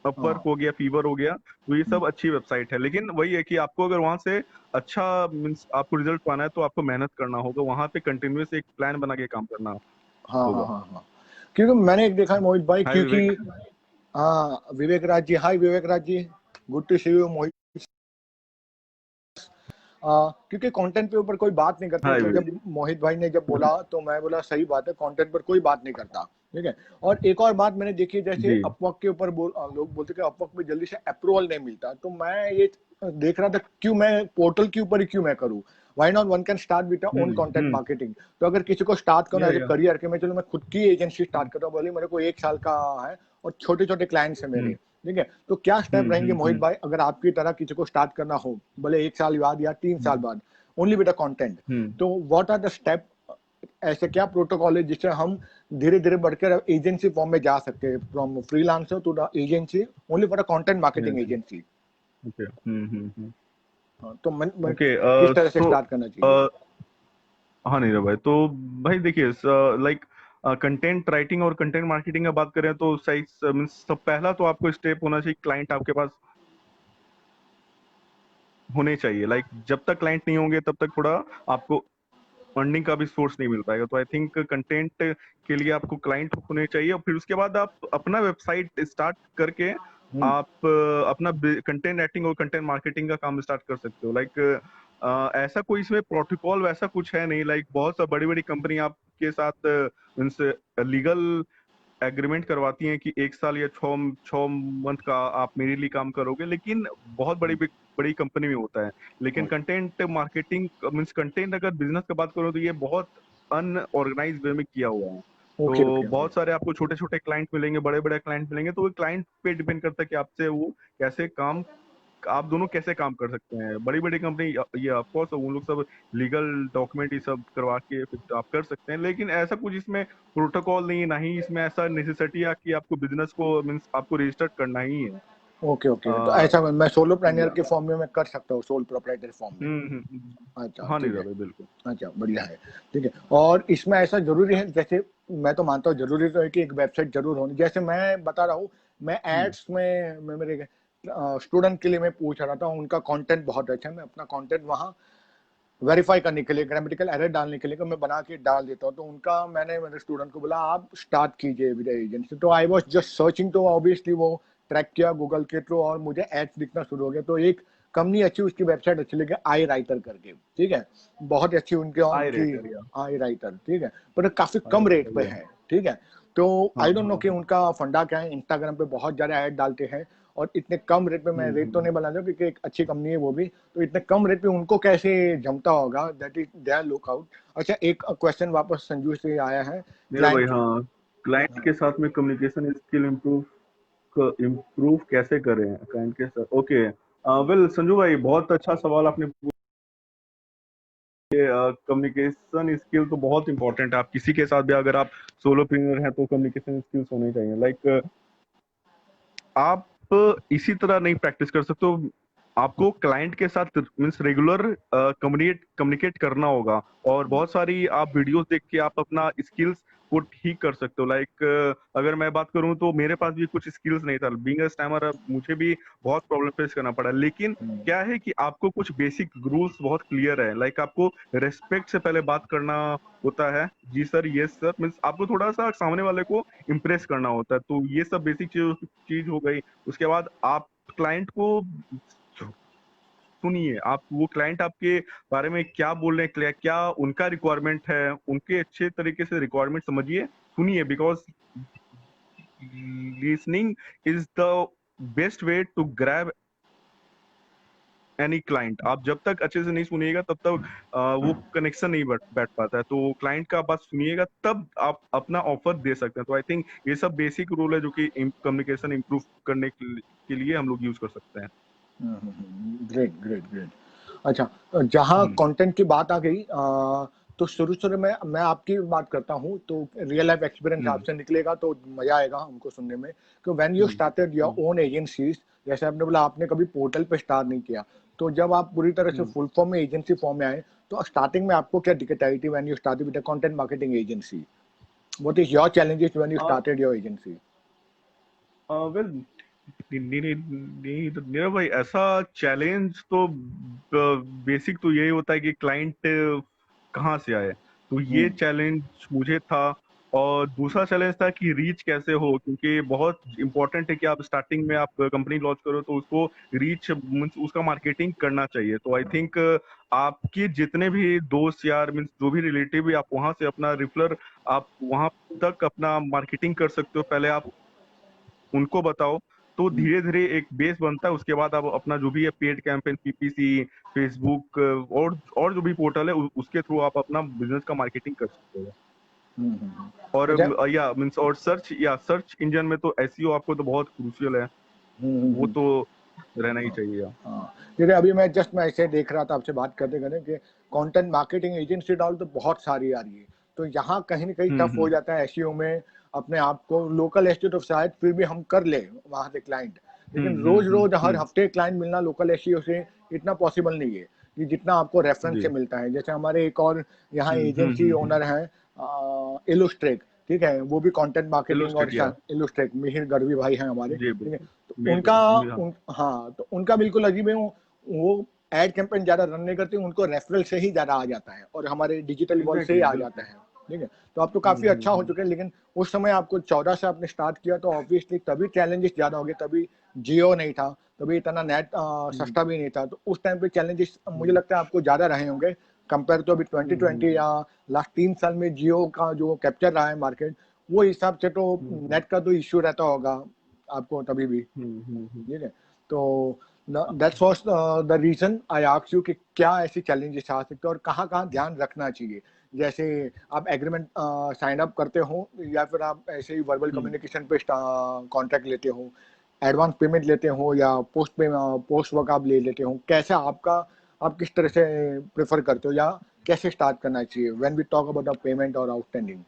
अपवर्क हाँ। हो गया, फीवर हो गया, तो ये सब अच्छी वेबसाइट है। लेकिन वही है कि आपको अगर वहां से अच्छा मीन्स आपको रिजल्ट पाना है, तो आपको मेहनत करना होगा, वहां पे कंटिन्यूस एक प्लान बना के काम करना हाँ हाँ होगा। हाँ हाँ। क्योंकि मैंने एक देखा है मोहित भाई, हाय क्योंकि विवेक। हाँ विवेक राज जी, हाय विवेक Raj ji, good to C you मोहित। क्योंकि कंटेंट के ऊपर कोई बात नहीं करते, हाय तो विवेक। जब मोहित भाई ने जब बोला तो मैं बोला सही बात है, कंटेंट पर कोई बात नहीं करता, ठीक है? और एक और बात मैंने देखी है, जैसे जी। अपवर्क के ऊपर लोग बोलते कि अपवर्क में जल्दी से अप्रूवल नहीं मिलता, तो मैं ये देख रहा था क्यों मैं पोर्टल के ऊपर ही क्यों मैं करूँ? Why not one can start with own content hmm. Marketing. तो अगर किसी को स्टार्ट करना एज ए या करियर के, मैं चलो मैं खुद की एजेंसी स्टार्ट कर रहा हूँ, बोले मेरे को 1 साल का है और छोटे छोटे क्लाइंट्स है मेरे, ठीक है? तो क्या स्टेप रहेंगे मोहित हम्म। भाई, अगर आपकी तरह किसी को स्टार्ट करना हो, भले 1 साल बाद या 3 साल बाद, ओनली विद कंटेंट? हम्म। तो व्हाट आर द स्टेप, ऐसे क्या प्रोटोकॉल है जिससे हम धीरे धीरे बढ़कर एजेंसी फॉर्म में जा सकते हैं, from freelancer to the agency, only for a content marketing agency? Okay. तो मैं ओके। किस तरह से सो स्टार्ट करना चाहिए? हाँ नीरज भाई, तो भाई देखिए, लाइक कंटेंट राइटिंग और कंटेंट मार्केटिंग का बात करें तो सही मीन्स सब पहला तो आपको स्टेप होना चाहिए, क्लाइंट आपके पास होने चाहिए। लाइक जब तक क्लाइंट नहीं होंगे तब तक थोड़ा आपको फंडिंग का भी सोर्स नहीं मिल पाएगा। तो आई थिंक कंटेंट के लिए आपको क्लाइंट होने चाहिए, और फिर उसके बाद आप अपना वेबसाइट स्टार्ट करके हम्म। आप अपना कंटेंट राइटिंग और कंटेंट मार्केटिंग का काम स्टार्ट कर सकते हो। लाइक ऐसा कोई इसमें प्रोटोकॉल वैसा कुछ है नहीं। लाइक बहुत सा बड़ी बड़ी कंपनी आपके साथ मीन्स लीगल एग्रीमेंट करवाती हैं कि 1 साल या 6 मंथ का आप मेरे लिए काम करोगे, लेकिन बहुत बड़ी बड़ी कंपनी में होता है। लेकिन कंटेंट मार्केटिंग मीन्स कंटेंट अगर बिजनेस की बात करो, तो ये बहुत अनऑर्गेनाइज वे में किया हुआ है। ओके तो ओके ओके। बहुत सारे आपको छोटे छोटे क्लाइंट मिलेंगे, बड़े बड़े क्लाइंट मिलेंगे, तो वो क्लाइंट पे डिपेंड करता है कि आपसे वो कैसे काम, आप दोनों कैसे काम कर सकते हैं। बड़ी बड़ी कंपनी ये ऑफ कोर्स उन लोग सब लीगल डॉक्यूमेंट ये सब करवा के फिर आप कर सकते हैं, लेकिन ऐसा कुछ इसमें प्रोटोकॉल नहीं है, ना ही इसमें ऐसा नेसेसिटी है कि आपको बिजनेस को मीन्स आपको रजिस्टर करना ही है। ओके ओके, तो ऐसा मैं सोलोप्रेन्योर या के फॉर्म में मैं कर सकता हूँ, सोल प्रोप्राइटर फॉर्म में। अच्छा हाँ ठीक नीरज है। भाई बिल्कुल। अच्छा बढ़िया है। ठीक है। और इसमें ऐसा जरूरी है, जैसे मैं तो मानता हूँ जरूरी तो है कि एक वेबसाइट जरूर होनी, जैसे मैं बता रहा हूँ, मैं हम्म, एड्स में मैं मेरे स्टूडेंट के लिए मैं पूछ रहा था, उनका कंटेंट बहुत अच्छा है, मैं अपना कंटेंट वहाँ वेरीफाई करने के लिए, ग्रामेटिकल एरर डालने के लिए मैं बना के डाल देता हूँ, तो उनका मैंने मेरे स्टूडेंट को बोला आप स्टार्ट कीजिए विद एजेंसी। तो आई वाज जस्ट सर्चिंग, तो ऑब्वियसली वो ट्रैक किया गूगल के थ्रू और मुझे एड्स दिखना शुरू हो गया। तो एक कंपनी अच्छी, उसकी वेबसाइट अच्छी लगी, आई राइटर करके, ठीक है, बहुत ही अच्छी उनकी आई उनकी रेटर या आई राइटर, ठीक है, पर काफी आई कम रेट रेटर पे या है। ठीक है। तो हाँ आई डोंट नो हाँ कि हाँ। उनका फंडा क्या है, इंस्टाग्राम पे बहुत ज्यादा ऐड डालते हैं और इतने कम रेट पे, मैं रेट तो हम्म। नहीं बना रहा क्योंकि एक अच्छी कंपनी है वो भी, तो इतने कम रेट पे उनको कैसे जमता होगा, दैट इज देयर लुकआउट। अच्छा एक क्वेश्चन वापस संजू से आया है, मेरा भाई क्लाइंट। हाँ, क्लाइंट हाँ के साथ में कम्युनिकेशन स्किल इम्प्रूव कैसे करें क्लाइंट के साथ। ओके वेल संजू भाई बहुत अच्छा सवाल आपने पूछा। कम्युनिकेशन स्किल तो बहुत इंपॉर्टेंट है, आप किसी के साथ भी अगर आप सोलोप्रेन्योर हैं तो कम्युनिकेशन स्किल्स होने चाहिए। लाइक आप इसी तरह नहीं प्रैक्टिस कर सकते हो, आपको क्लाइंट के साथ मीन्स रेगुलर कम्युनिकेट कम्युनिकेट करना होगा। और बहुत सारी आप वीडियोस देख के आप अपना स्किल्स को ठीक कर सकते हो। लाइक अगर मैं बात करूं तो मेरे पास भी कुछ स्किल्स नहीं था, बीइंग अ स्टैमर मुझे भी बहुत प्रॉब्लम फेस करना पड़ा। लेकिन क्या है कि आपको कुछ बेसिक रूल्स बहुत क्लियर है। लाइक आपको रेस्पेक्ट से पहले बात करना होता है, जी सर यस सर, मीन्स आपको थोड़ा सा सामने वाले को इम्प्रेस करना होता है। तो ये सब बेसिक चीज चीज हो गई। उसके बाद आप क्लाइंट को सुनिए, आप वो क्लाइंट आपके बारे में क्या बोल रहे हैं, क्या उनका रिक्वायरमेंट है, उनके अच्छे तरीके से रिक्वायरमेंट समझिए, सुनिए। Because listening is the best way to grab any client. आप जब तक अच्छे से नहीं सुनिएगा तब तक वो कनेक्शन नहीं बैठ पाता है। तो क्लाइंट का बात सुनिएगा तब आप अपना ऑफर दे सकते हैं। तो आई थिंक ये सब बेसिक रूल है जो कि कम्युनिकेशन इंप्रूव करने के लिए हम लोग यूज कर सकते हैं। Great great great. अच्छा, जहाँ हम्म कंटेंट की बात आ गई, तो शुरू शुरू में मैं आपकी बात करता हूँ, तो रियल लाइफ एक्सपीरियंस हम्म आपसे निकलेगा तो मजा आएगा हमको सुनने में, कि when you hmm started your hmm own agencies, जैसे आपने बोला आपने कभी पोर्टल पे स्टार्ट नहीं किया, तो जब आप पूरी तरह से हम्म। फुल फॉर्म में एजेंसी फॉर्म में आए, तो स्टार्टिंग में आपको क्या दिक्कत आई थी when you started with a content marketing agency? What is your challenges when you started your agency? Well नहीं नहीं नहीं तो मेरा भाई ऐसा चैलेंज तो बेसिक तो यही होता है कि क्लाइंट कहाँ से आए, तो ये हम्म चैलेंज मुझे था। और दूसरा चैलेंज था कि रीच कैसे हो, क्योंकि बहुत इंपॉर्टेंट है कि आप स्टार्टिंग में आप कंपनी लॉन्च करो तो उसको रीच मीन्स उसका मार्केटिंग करना चाहिए। तो आई थिंक आपके जितने भी दोस्त यार मीन्स जो भी रिलेटिव है आप वहां से अपना रिफलर आप वहां तक अपना मार्केटिंग कर सकते हो। पहले आप उनको बताओ तो हम्म धीरे धीरे एक बेस बनता है। उसके बाद आप अपना जो भी है पेड कैंपेन, पीपीसी, फेसबुक और जो भी पोर्टल है उसके थ्रू आप अपना बिजनेस का मार्केटिंग कर सकते हो। और अच्छा। या मीन्स और सर्च इंजन में तो एसईओ आपको तो बहुत क्रूशियल है, वो हम्म। तो रहना ही चाहिए यार। हाँ, जैसे अभी मैं ऐसे देख रहा था आपसे बात करते करते कि कंटेंट मार्केटिंग एजेंसी डाल तो बहुत सारी आ रही है, तो यहाँ कहीं ना कहीं टफ हो हम्म जाता है एसईओ में अपने आप को। लोकल एसईओ तो शायद फिर भी हम कर ले वहां से क्लाइंट, लेकिन रोज रोज हर हम्म। हफ्ते क्लाइंट मिलना लोकल एसईओ से इतना पॉसिबल नहीं है कि जितना आपको रेफरेंस जी। से मिलता है। जैसे हमारे एक और यहाँ एजेंसी ओनर है, इलुस्ट्रेक, ठीक है, वो भी कंटेंट मार्केटिंग और इलस्ट्रेट या इलुस्ट्रेक, मिहिर गढ़वी भाई हैं हमारे, जी ठीक है। बिल्कुल। तो मेरे उनका हाँ। हाँ, तो उनका बिल्कुल अजीब है, वो एड कैंपेन ज्यादा रन नहीं करते, उनको रेफरल से ही ज्यादा आ जाता है और हमारे डिजिटल वॉल से ही एग्जैक्टली आ जाता बिल्कुल। है। ठीक है। तो अब तो काफी अच्छा हो चुके हैं, लेकिन उस समय आपको 14 से आपने स्टार्ट किया तो ऑब्वियसली तभी चैलेंजेस ज्यादा हो गए, तभी जियो नहीं था, तभी इतना नेट हम्म सस्ता भी नहीं था, तो उस टाइम पे चैलेंजेस मुझे हम्म लगता है आपको ज्यादा रहे होंगे कंपेयर तो अभी 2020 हम्म या लास्ट 3 साल में जियो का जो कैप्चर रहा है मार्केट, वो हिसाब से तो हम्म नेट का तो इश्यू रहता होगा आपको तभी भी। हम्म। ठीक है। तो that's was the reason I ask you कि क्या ऐसी चैलेंजेस आ सकते हैं और कहाँ कहाँ ध्यान रखना चाहिए। जैसे आप एग्रीमेंट साइन अप करते हो या फिर आप ऐसे ही वर्बल हम्म। कम्युनिकेशन पे कॉन्ट्रैक्ट लेते हो, एडवांस पेमेंट लेते हो या पोस्ट वर्क आप ले लेते हो, कैसा आपका, आप किस तरह से प्रेफर करते हो या कैसे स्टार्ट करना चाहिए when we talk about the payment और आउटस्टैंडिंग?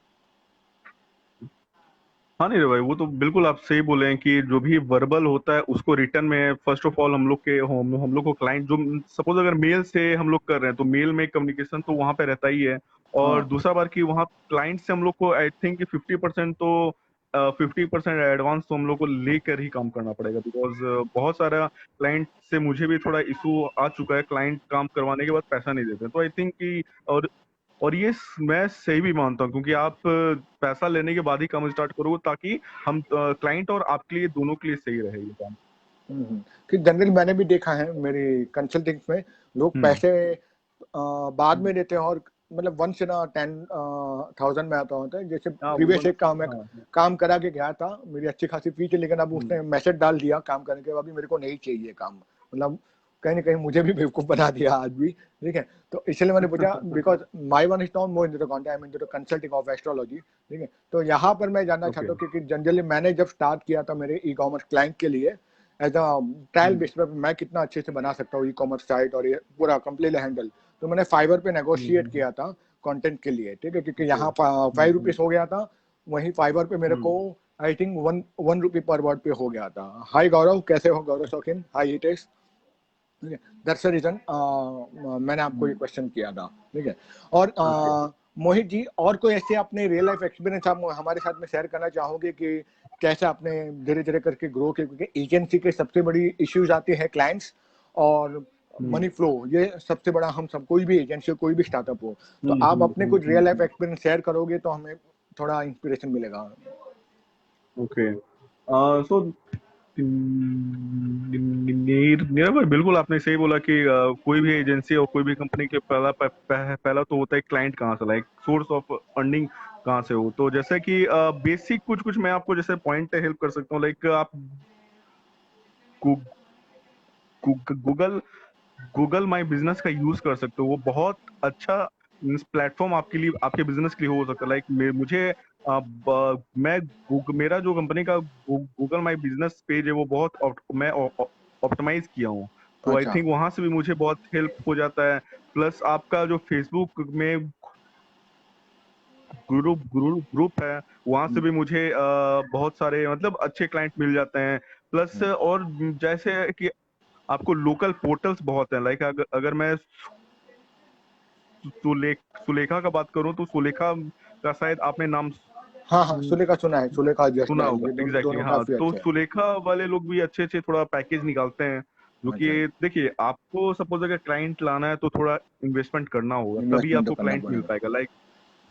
हाँ नहीं रे भाई, वो तो बिल्कुल आप सही बोले हैं कि जो भी वर्बल होता है उसको रिटर्न में फर्स्ट ऑफ ऑल हम लोग को क्लाइंट जो सपोज अगर मेल से हम लोग कर रहे हैं तो मेल में कम्युनिकेशन तो वहां पे रहता ही है। और हाँ दूसरा बार कि वहाँ क्लाइंट से हम लोग को आई थिंक 50% तो 50% एडवांस तो हम लोग को लेकर ही काम करना पड़ेगा, बिकॉज बहुत सारा क्लाइंट से मुझे भी थोड़ा इशू आ चुका है, क्लाइंट काम करवाने के बाद पैसा नहीं देते, तो आई थिंक कि और ये मैं सही भी मानता हूँ, क्योंकि आप पैसा लेने के बाद ही काम स्टार्ट करोगे ताकि हम क्लाइंट और आपके लिए दोनों के लिए सही रहे ये काम। कि जनरली मैंने भी देखा है मेरी कंसल्टिंग में लोग हम्म। पैसे बाद में देते हैं और मतलब 1 से 10,000 में आता होता है। जैसे हाँ वो प्रीवियस एक काम है, हाँ हाँ। काम करा के गया था, मेरी अच्छी खासी फी थी, लेकिन अब हम्म। उसने मैसेज डाल दिया काम करने के बाद भी मेरे को नहीं चाहिए काम। मतलब कहीं ना कहीं मुझे भी बेवकूफ बना दिया आज भी। ठीक है, तो इसलिए मैंने पूछा, because my one is not more in content, I mean consulting of astrology. ठीक है, तो यहाँ पर मैं जानना ओके। चाहता हूँ क्योंकि जनरली मैंने जब स्टार्ट किया था मेरे ई कॉमर्स क्लाइंट के लिए as a trial hmm. Base पे, मैं कितना अच्छे से बना सकता हूँ ई कॉमर्स साइट और ये पूरा कंप्लीटली हैंडल। तो मैंने फाइवर पे नेगोशिएट हम्म। किया था कंटेंट के लिए। ठीक है, क्योंकि ओके। यहाँ ₹5 हो गया था, वहीं फाइवर पे मेरे को हम्म। आई थिंक वन रुपी पर वर्ड पे हो गया था। हाय गौरव, कैसे हो गौरव शौकीन? हाय हितेश। ठीक है, दैट्स द रीजन मैंने आपको ये हम्म। क्वेश्चन किया था। ठीक है, और ओके। मोहित जी, और कोई ऐसे अपने रियल लाइफ एक्सपीरियंस आप हमारे साथ में शेयर करना चाहोगे कि कैसे आपने धीरे धीरे करके ग्रो किया? क्योंकि एजेंसी के सबसे बड़ी इश्यूज आती है क्लाइंट्स और हम्म। मनी फ्लो, ये सबसे बड़ा, हम सब कोई भी एजेंसी कोई भी स्टार्टअप हो, तो आप अपने कुछ रियल लाइफ हम्म। एक्सपीरियंस शेयर करोगे तो हमें थोड़ा इंस्पिरेशन मिलेगा। ओके। सो नीरव भाई, बिल्कुल आपने सही बोला कि कोई भी एजेंसी और कोई भी कंपनी के पहला तो होता है क्लाइंट कहाँ से लाइक सोर्स ऑफ अर्निंग कहाँ से हो। तो जैसे कि बेसिक कुछ कुछ मैं आपको जैसे पॉइंट हेल्प कर सकता हूँ, लाइक आप गूगल गूगल माई बिजनेस का यूज कर सकते हो, वो बहुत अच्छा प्लेटफॉर्म आपके लिए आपके बिजनेस के लिए हो सकता है। लाइक मुझे मेरा जो कंपनी का गूगल माई बिजनेस पेज है वो बहुत मैं ऑप्टिमाइज किया हूँ, तो आई अच्छा। थिंक वहां से भी मुझे बहुत हेल्प हो जाता है। प्लस आपका जो फेसबुक में ग्रुप ग्रुप ग्रुप है, वहां से हम्म, भी मुझे बहुत सारे मतलब अच्छे क्लाइंट मिल जाते हैं। प्लस हम्म, और जैसे कि आपको लोकल पोर्टल्स बहुत हैं, लाइक अगर मैं सुलेखा का बात करूं तो सुलेखा का शायद आपने नाम हाँ हाँ, सुलेखा सुना है, सुलेखा जस्ट सुना डायल, होगा। ये एग्जैक्टली दोनों हाँ, काफी तो अच्छे हैं। सुलेखा वाले लोग भी अच्छे अच्छे थोड़ा पैकेज निकालते हैं, जो कि अच्छा, देखिए आपको सपोज अगर क्लाइंट लाना है तो थोड़ा इन्वेस्टमेंट करना होगा तभी इन्वेस्टमेंट तो आपको करना क्लाइंट मिल पड़ेगा। पाएगा। लाइक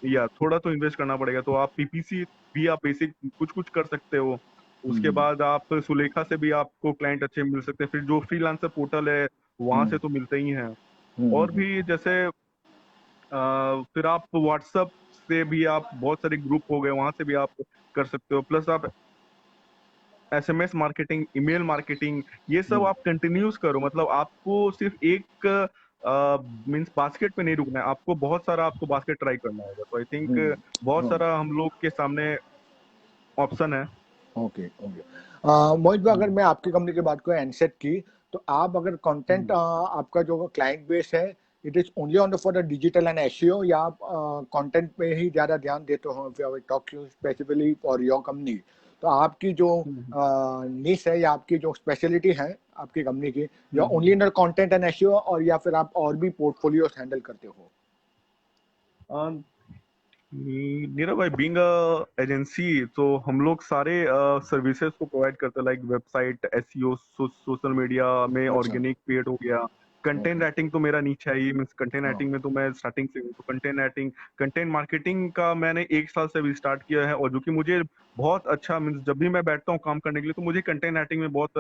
या थोड़ा तो इन्वेस्ट करना पड़ेगा, तो आप पीपीसी भी आप बेसिक कुछ कुछ कर सकते हो। उसके हम्म, बाद आप सुलेखा से भी आपको क्लाइंट अच्छे मिल सकते हैं, फिर जो फ्रीलांसर पोर्टल है वहां हम्म, से तो मिलते ही हैं। हम्म, और भी जैसे फिर आप व्हाट्सएप से भी आप बहुत सारे ग्रुप हो गए वहां से भी आप कर सकते हो। प्लस आप एसएमएस मार्केटिंग, ईमेल मार्केटिंग, ये सब हम्म, आप कंटिन्यूस करो। मतलब आपको सिर्फ एक मींस बास्केट पे नहीं रुकना है, आपको बहुत सारा आपको बास्केट ट्राई करना होगा। तो आई थिंक हम्म, बहुत हम्म, सारा हम लोग के सामने ऑप्शन है। Okay okay. मोहित भाई, अगर मैं आपकी कंपनी की बात करूँ एनसेट की, तो आप अगर कंटेंट, हम्म। आपका जो क्लाइंट बेस है, it is only on the for the digital and SEO, या आप कंटेंट पे ही ज्यादा ध्यान देते हो? Talk you specifically for your company, तो आपकी जो हम्म। निश है या आपकी जो स्पेशलिटी है आपकी कंपनी की, या only hmm. In the content and SEO, और या फिर आप और भी पोर्टफोलियोज हैंडल करते हो? हम्म। नीरव भाई, बीइंग अ एजेंसी तो हम लोग सारे सर्विसेज को प्रोवाइड करते हैं, like website, SEO, social media में अच्छा, ऑर्गेनिक पेड हो गया। कंटेंट ओके, राइटिंग तो मेरा नीचा है, मीन्स कंटेंट हाँ, राइटिंग में तो मैं स्टार्टिंग से हूँ। तो कंटेंट राइटिंग, कंटेंट मार्केटिंग का मैंने 1 साल से भी स्टार्ट किया है, और जो कि मुझे बहुत अच्छा मीन्स जब भी मैं बैठता हूँ काम करने के लिए तो मुझे कंटेंट राइटिंग में बहुत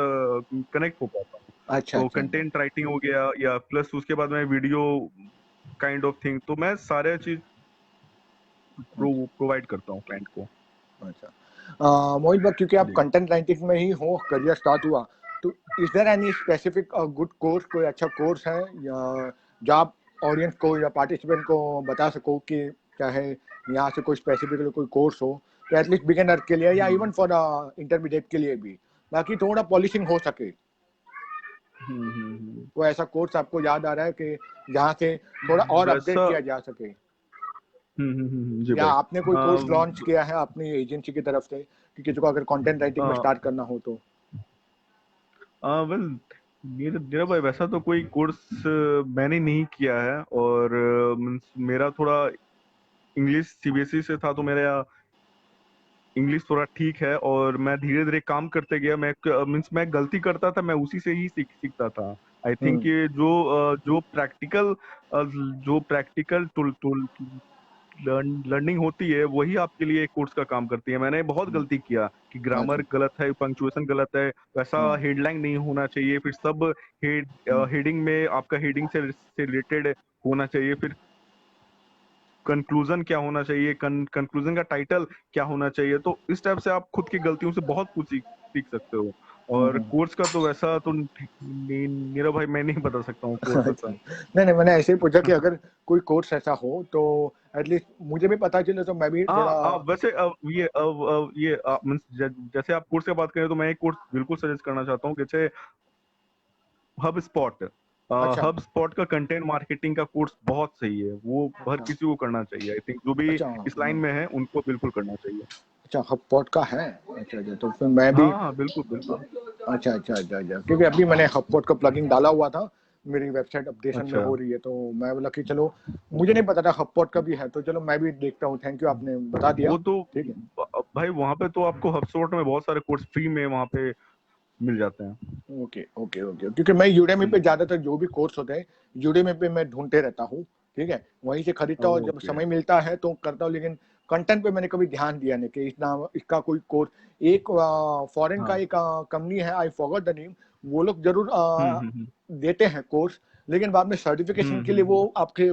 कनेक्ट हो पाता हूँ। अच्छा तो अच्छा अच्छा। कंटेंट राइटिंग हो गया, या प्लस उसके बाद मैं वीडियो काइंड ऑफ थिंग, तो मैं सारे चीज ओके, प्रोवाइड करता हूँ क्लाइंट को। अच्छा। मोहित भाई, क्योंकि आप जी। कंटेंट राइटिंग में ही हो, करियर स्टार्ट हुआ, तो is there any specific good course, कोई अच्छा कोर्स है या जो आप ऑडियंस को या पार्टिसिपेंट को बता सको कि क्या है, यहाँ से कोई स्पेसिफिक कोई कोर्स हो, तो एटलीस्ट बिगिनर के लिए या हम्म। इवन फॉर इंटरमीडिएट के लिए भी, ताकि थोड़ा पॉलिशिंग हो सके? हम्म। वो ऐसा कोर्स आपको याद आ रहा है कि जहाँ से थोड़ा और अपडेट वैसा किया जा सके? जी या भाई। आपने कोई कोर्स लॉन्च किया है अपनी एजेंसी की तरफ से कि किसी को अगर कंटेंट राइटिंग में स्टार्ट करना हो तो? वेल, मेरा मेरा भाई वैसा तो कोई कोर्स मैंने नहीं किया है, और मेरा थोड़ा इंग्लिश सीबीएसई से था, तो मेरा इंग्लिश थोड़ा ठीक है, और मैं धीरे धीरे काम करते गया। मैं मीन्स मैं गलती करता था, मैं उसी से ही सीखता था। आई थिंक हम्म। ये जो प्रैक्टिकल टूल टूल लर्निंग होती है, वही आपके लिए एक कोर्स का काम करती है। मैंने बहुत हम्म। गलती किया कि अच्छा। ग्रामर गलत है, पंक्चुएशन गलत है, वैसा हाँ। हेडलाइन नहीं होना चाहिए, फिर सब हम्म। हेडिंग में आपका हेडिंग से रिलेटेड होना चाहिए, फिर कंक्लूजन क्या होना चाहिए, कंक्लूजन का टाइटल क्या होना चाहिए। तो इस टाइप से आप खुद की गलतियों से बहुत कुछ सीख सीख सकते हो। और हम्म। कोर्स का तो वैसा तो मेरा भाई मैं नहीं बता सकता हूँ कोर्स अच्छा, वैसा। नहीं नहीं, मैंने ऐसे ही पूछा कि अगर कोई कोर्स ऐसा हो तो एटलीस्ट मुझे भी पता चले, तो मैं भी थोड़ा। हाँ, वैसे मीन्स जैसे आप कोर्स की बात करें, तो मैं एक कोर्स बिल्कुल सजेस्ट करना चाहता हूँ, जैसे हब स्पॉट। अच्छा। हब स्पॉट का कंटेंट मार्केटिंग का कोर्स बहुत सही है, वो हर हाँ। किसी को करना चाहिए। आई थिंक जो भी अच्छा। इस लाइन हाँ। में है, उनको बिल्कुल करना चाहिए। अच्छा, हबस्पॉट का है। अच्छा अच्छा, तो फिर मैं भी। हाँ हाँ, बिल्कुल बिल्कुल। अच्छा अच्छा अच्छा अच्छा, क्योंकि अभी मैंने हबस्पॉट का प्लगइन डाला हुआ था, मेरी वेबसाइट अपडेशन में अच्छा। हो रही है, तो मैं बोला कि चलो, मुझे नहीं पता था हबस्पॉट का भी है, तो चलो मैं भी देखता हूँ। थैंक यू, आपने बता दिया। वो तो ठीक है। भाई वहां पे तो आपको हबस्पॉट में बहुत सारे कोर्स फ्री में वहां पे मिल जाते हैं। ओके ओके ओके, क्योंकि मैं यूडेमी पे हम्म। ज्यादातर जो भी कोर्स होते हैं, यूडेमी पे मैं ढूंढते रहता हूँ। ठीक है, वहीं से खरीदता हूँ, जब ओके। समय मिलता है तो करता हूँ, लेकिन कंटेंट पे मैंने कभी ध्यान दिया नहीं कि इतना इसका कोई कोर्स। एक फॉरेन का हाँ। एक कंपनी है, आई फॉरगॉट द नेम। वो लोग जरूर हम्म। देते हैं कोर्स, लेकिन बाद में सर्टिफिकेशन के लिए वो हम्म। आपके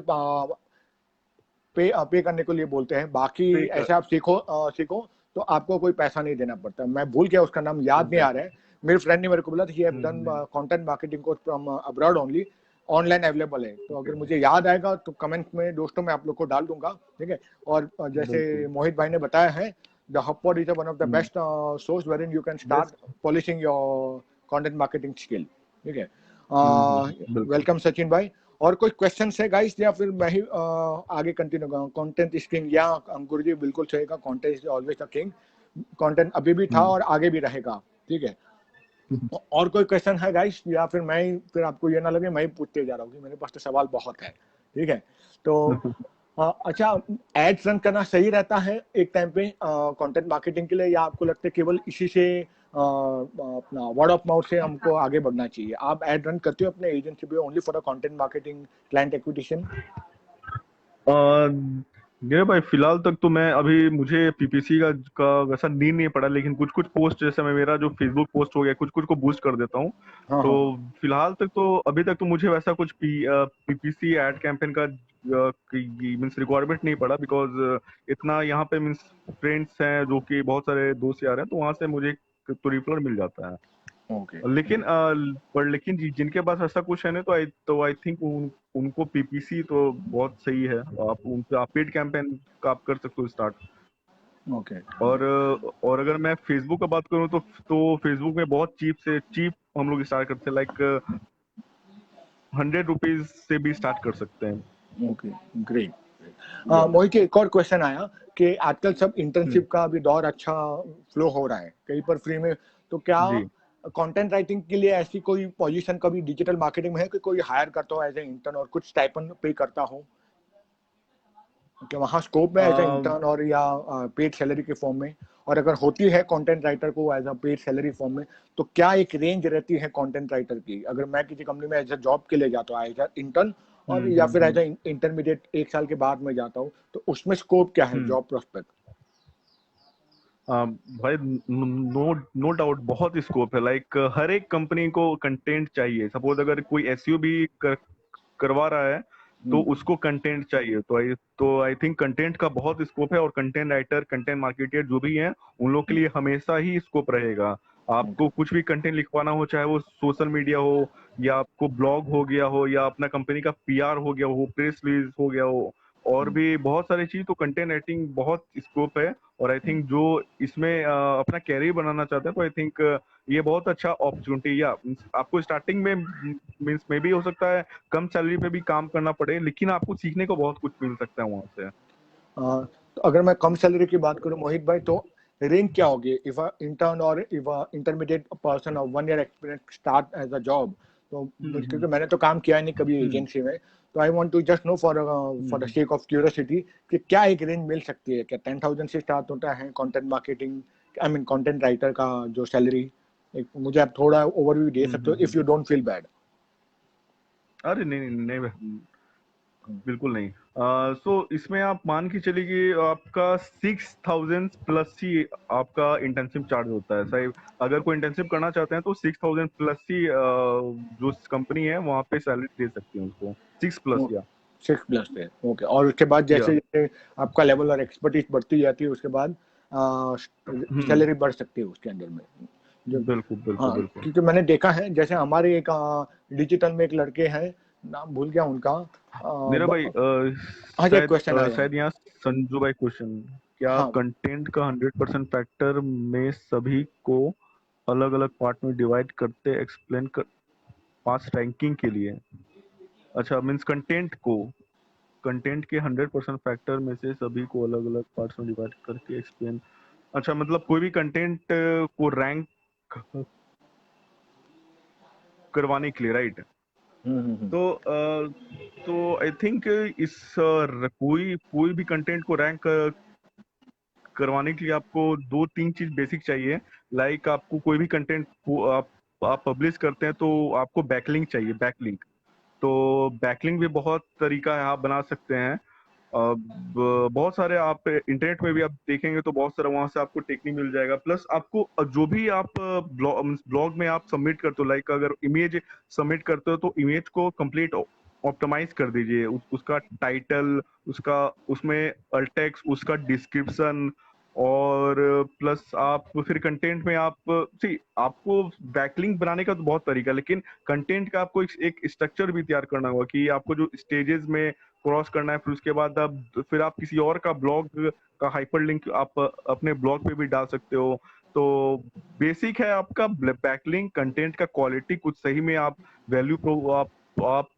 पे करने के लिए बोलते हैं। बाकी पे कर। ऐसे आप सीखो तो आपको कोई पैसा नहीं देना पड़ता। मैं भूल गया, उसका नाम याद नहीं आ रहा एग्जैक्टली। है। मेरे फ्रेंड ने मेरे को बोला था, he have done hmm. Content marketing course from abroad only, online available है। तो ओके। अगर मुझे याद आएगा तो कमेंट में दोस्तों मैं आप लोग को डाल दूंगा। ठीक है। और बिल्कुल। जैसे मोहित भाई ने बताया है, the HubSpot is one of the best source where in you can start best. Polishing your content marketing skill. ठीक है। बिल्कुल। वेलकम सचिन भाई। और कोई क्वेश्चन है गाइस, या फिर मैं ही आगे कंटिन्यू करूँ? कंटेंट इज किंग, या अंकुर जी बिल्कुल सही का, content is always the king. Content अभी भी था हम्म। और आगे भी रहेगा। ठीक है। और कोई क्वेश्चन है गाइस, या फिर मैं ही, फिर आपको ये ना लगे मैं ही पूछते जा रहा हूँ कि मेरे पास तो सवाल बहुत है। ठीक है। तो अच्छा, एड्स रन करना सही रहता है एक टाइम पे कंटेंट मार्केटिंग के लिए, या आपको लगता है केवल इसी से अपना वर्ड ऑफ माउथ से हमको आगे बढ़ना चाहिए? आप एड रन करते हो अपने एजेंसी पे only for content marketing, client acquisition? मेरे भाई फिलहाल तक तो मैं अभी मुझे पीपीसी का वैसा नीड नहीं पड़ा, लेकिन कुछ कुछ पोस्ट जैसे मैं मेरा जो फेसबुक पोस्ट हो गया, कुछ कुछ को बूस्ट कर देता हूँ। हाँ तो हाँ। फिलहाल तक तो अभी तक तो मुझे वैसा कुछ पीपीसी एड कैंपेन का मीन्स रिक्वायरमेंट नहीं पड़ा, बिकॉज इतना यहाँ पे मीन्स फ्रेंड्स हैं, जो कि बहुत सारे दोस्त यार हैं, तो वहां से मुझे तो रिफर मिल जाता है। ओके। लेकिन पर लेकिन जिनके पास ऐसा कुछ है ना, तो आई थिंक उनको पीपीसी तो बहुत सही है। आप उनसे आप पेड कैंपेन का आप कर सकते हो स्टार्ट। ओके। और अगर मैं फेसबुक का बात करूँ, तो फेसबुक में बहुत चीप से चीप हम लोग स्टार्ट करते हैं, लाइक 100 रुपीज से भी स्टार्ट कर सकते हैं। ओके। ग्रेट। या। मोहित जी, एक और क्वेश्चन आया कि आजकल सब हम्म। इंटर्नशिप का भी दौर अच्छा फ्लो हो रहा है कहीं पर फ्री में, तो क्या जी। कंटेंट राइटिंग के लिए ऐसी कोई पोजीशन कभी डिजिटल मार्केटिंग में है कि कोई हायर करता हो एज ए इंटर्न और कुछ स्टाइपेंड पे करता हो? कि वहाँ स्कोप है एज ए इंटर्न और या पेड सैलरी के फॉर्म में? और अगर होती है कंटेंट राइटर को as a paid salary form में, तो क्या एक रेंज रहती है कंटेंट राइटर की? अगर मैं किसी कंपनी में एज अ जॉब के लिए जाता हूँ एज अ इंटर्न, और या फिर एज हम्म। अ इंटरमीडिएट 1 साल के बाद में जाता हूँ, तो उसमें स्कोप क्या है हम्म। Job prospect? भाई, नो नो डाउट बहुत स्कोप है। लाइक हर एक कंपनी को कंटेंट चाहिए। सपोज अगर कोई एसईओ भी करवा रहा है, तो हम्म। उसको कंटेंट चाहिए। तो आई थिंक कंटेंट का बहुत स्कोप है, और कंटेंट राइटर, कंटेंट मार्केटर जो भी हैं, उन लोग के लिए हमेशा ही स्कोप रहेगा। ओके। आपको कुछ भी कंटेंट लिखवाना हो, चाहे वो सोशल मीडिया हो, या आपको ब्लॉग हो गया हो, या अपना कंपनी का पीआर हो गया हो, प्रेस रिलीज हो गया हो, और भी बहुत सारी चीज, तो कंटेंट राइटिंग बहुत स्कोप है। और आई थिंक जो इसमें अपना कैरियर बनाना चाहते हैं, तो आई थिंक ये बहुत अच्छा अपॉर्चुनिटी। या आपको स्टार्टिंग में मीन्स में भी हो सकता है कम सैलरी पे भी काम करना पड़े, लेकिन आपको सीखने को बहुत कुछ मिल सकता है वहां से। तो अगर मैं कम सैलरी की बात करूं मोहित भाई, तो रेंज क्या होगी? इफ अ इंटर्न और if a intermediate person of 1 year experience start as a job, तो हम्म क्योंकि मैंने तो काम किया नहीं कभी हम्म एजेंसी में, तो I want to just know for the hmm sake of curiosity कि क्या एक रेंज मिल सकती है? क्या 10,000 से स्टार्ट होता है content marketing, I mean content writer का जो सैलरी? मुझे आप थोड़ा ओवरव्यू दे सकते हो if hmm. You don't feel bad? अरे नहीं नहीं नहीं बिल्कुल नहीं। सो इसमें आप मान के चलिए कि आपका 6,000 प्लस ही आपका इंटर्नशिप चार्ज होता है। सही, अगर कोई इंटर्नशिप करना चाहते हैं तो 6,000 प्लस ही जो कंपनी है वहाँ पे सैलरी दे सकती है उसको, 6 प्लस या 6 प्लस है, ओके। और उसके बाद या जैसे जैसे आपका लेवल और एक्सपर्टीज बढ़ती जाती है, उसके बाद हम्म। सैलरी बढ़ सकती है उसके अंदर में जो। बिल्कुल बिल्कुल हाँ, बिल्कुल। क्योंकि मैंने देखा है, जैसे हमारे एक डिजिटल में एक लड़के हैं, नाम भूल गया उनका। मेरा भाई हाँ जी, एक शायद क्वेश्चन आया है। शायद यहाँ संजू भाई क्वेश्चन, क्या हाँ। कंटेंट का 100% फैक्टर में सभी को अलग अलग पार्ट में डिवाइड करते एक्सप्लेन कर पास रैंकिंग के लिए? अच्छा, मीन्स कंटेंट के 100% फैक्टर में से सभी को अलग अलग पार्ट्स में डिवाइड करके एक्सप्लेन। अच्छा, मतलब कोई भी कंटेंट को रैंक करवाने के लिए, राइट? हम्म। तो आई थिंक इस कोई कोई भी कंटेंट को रैंक करवाने के लिए आपको दो तीन चीज बेसिक चाहिए। लाइक आपको कोई भी कंटेंट को आप पब्लिश करते हैं तो आपको बैकलिंक चाहिए, बैकलिंक। तो बैकलिंक भी बहुत तरीका है, आप बना सकते हैं। बहुत सारे आप इंटरनेट में भी आप देखेंगे तो बहुत सारा वहां से आपको टेक्निक मिल जाएगा। प्लस आपको जो भी आप ब्लॉग में आप सबमिट करते हो, लाइक अगर इमेज सबमिट करते हो तो इमेज को कंप्लीट ऑप्टिमाइज कर दीजिए। उसका टाइटल, उसका उसमें अल्टेक्स, उसका डिस्क्रिप्शन, और प्लस आप फिर कंटेंट में आप सी आपको बैकलिंक बनाने का तो बहुत तरीका है, लेकिन कंटेंट का आपको एक स्ट्रक्चर भी तैयार करना होगा कि आपको जो स्टेजेस में क्रॉस करना है। फिर उसके बाद फिर आप किसी और का ब्लॉग का हाइपर लिंक आप अपने ब्लॉग पे भी डाल सकते हो। तो बेसिक है आपका बैकलिंक, कंटेंट का क्वालिटी, कुछ सही में आप वैल्यू आप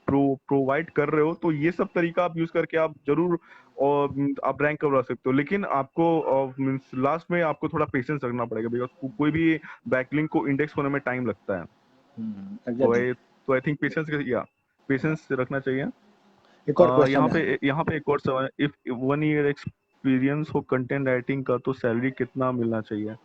प्रोवाइड कर रहे हो, तो ये सब तरीका आप यूज करके आप जरूर और आप रैंक करवा सकते हो। लेकिन आपको मीन्स लास्ट में आपको थोड़ा पेशेंस रखना पड़ेगा, बिकॉज कोई भी बैकलिंक को इंडेक्स होने में टाइम लगता है। एग्जैक्टली। तो आई थिंक पेशेंस या पेशेंस रखना चाहिए। एक और क्वेश्चन यहाँ है। पे यहाँ पे एक और सवाल, इफ 1 ईयर एक्सपीरियंस हो कंटेंट राइटिंग का तो सैलरी कितना मिलना चाहिए?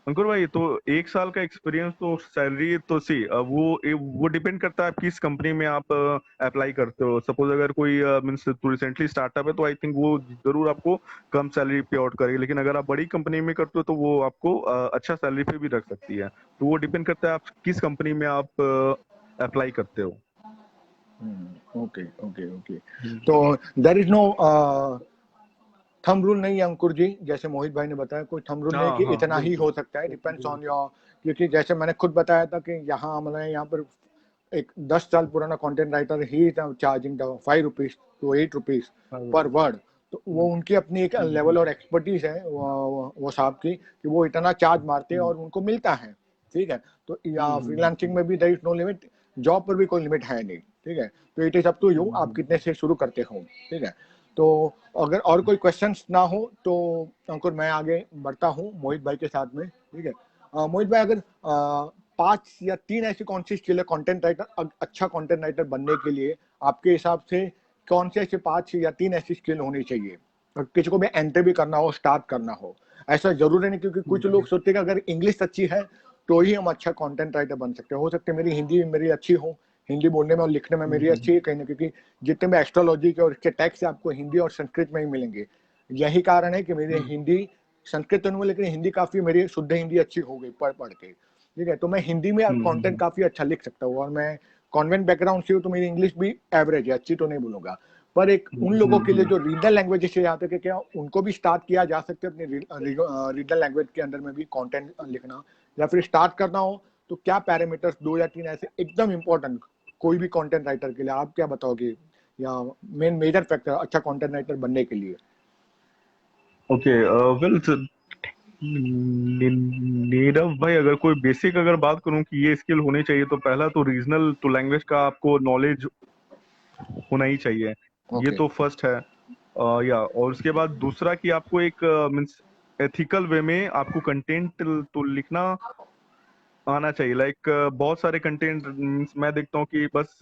अंकुर भाई, तो 1 साल का एक्सपीरियंस तो सैलरी तो सी वो डिपेंड करता है आप किस कंपनी में आप अप्लाई करते हो। सपोज अगर कोई मीन्स तो रिसेंटली स्टार्टअप है तो आई थिंक वो जरूर आपको कम सैलरी पे आउट करेगी। लेकिन अगर आप बड़ी कंपनी में करते हो तो वो आपको अच्छा सैलरी पे भी रख सकती है। तो वो डिपेंड करता है आप किस कंपनी में आप अप्लाई करते हो। Okay okay okay. हम्म। तो there is no thumb rule नहीं है अंकुर जी, जैसे मोहित भाई ने बताया, कोई थंब रूल नहीं हाँ कि हाँ इतना ही बिल्कुल। हो सकता है, डिपेंड्स ऑन योर। क्योंकि जैसे मैंने खुद बताया था कि यहाँ हमारे यहाँ पर एक 10 साल पुराना कंटेंट राइटर ही चार्जिंग 5 रुपीज टू 8 रुपीज हाँ, पर बिल्कुल। वर्ड। तो वो उनकी अपनी एक लेवल और एक्सपर्टीज है वो साहब की, कि वो इतना चार्ज मारते हैं हम्म और उनको मिलता है। ठीक है। तो या हम्म फ्रीलांसिंग में भी there is no limit, job पर भी कोई लिमिट है नहीं। ठीक है। तो it is up to you, आप हम्म कितने से शुरू करते हो। ठीक है। तो अगर और कोई क्वेश्चंस ना हो तो अंकुर मैं आगे बढ़ता हूँ मोहित भाई के साथ में। ठीक है। मोहित भाई, अगर 5 या 3 ऐसी कौन सी स्किल है कंटेंट राइटर, अच्छा कंटेंट राइटर बनने के लिए आपके हिसाब से कौन से ऐसे 5 या 3 ऐसी स्किल होनी चाहिए? और किसी को भी एंट्री भी करना हो, स्टार्ट करना हो, ऐसा जरूरी नहीं, क्योंकि कुछ लोग सोचते हैं कि अगर इंग्लिश अच्छी है तो ही हम अच्छा कंटेंट राइटर बन सकते हैं। हो सकता है मेरी हिंदी मेरी अच्छी हो, हिंदी बोलने में और लिखने में मेरी अच्छी है कहीं ना, क्योंकि जितने भी एस्ट्रोलॉजी के और इसके टैक्स आपको हिंदी और संस्कृत में ही मिलेंगे। यही कारण है कि मेरी हिंदी, संस्कृत तो नहीं, लेकिन हिंदी काफी मेरी शुद्ध हिंदी अच्छी हो गई पढ़ पढ़ के। ठीक है। तो मैं हिंदी में कंटेंट काफी अच्छा लिख सकता हूँ, और मैं कॉन्वेंट बैकग्राउंड से हूँ, तो मेरी इंग्लिश भी एवरेज है, अच्छी तो नहीं बोलूंगा। पर एक उन लोगों के लिए जो रीजनल लैंग्वेज से यहाँ तक, क्या उनको भी स्टार्ट किया जा सकता है अपने रीजनल लैंग्वेज के अंदर में भी कंटेंट लिखना, या फिर स्टार्ट करना हो तो क्या पैरामीटर्स 2 या 3 ऐसे एकदम इंपॉर्टेंट कोई भी कंटेंट राइटर के लिए आप क्या बताओगे, या मेन मेजर फैक्टर अच्छा कंटेंट राइटर बनने के लिए? ओके। वेल नीरव भाई, अगर कोई बेसिक अगर बात करूं कि ये स्किल होनी चाहिए, तो पहला तो रीजनल तो लैंग्वेज का आपको नॉलेज होना ही चाहिए। ये ओके। तो फर्स्ट है। या और उसके बाद दूसरा कि आपको एक मीन्स एथिकल वे में आपको कंटेंट तो लिखना आना चाहिए। लाइक बहुत सारे कंटेंट मीन्स मैं देखता हूँ कि बस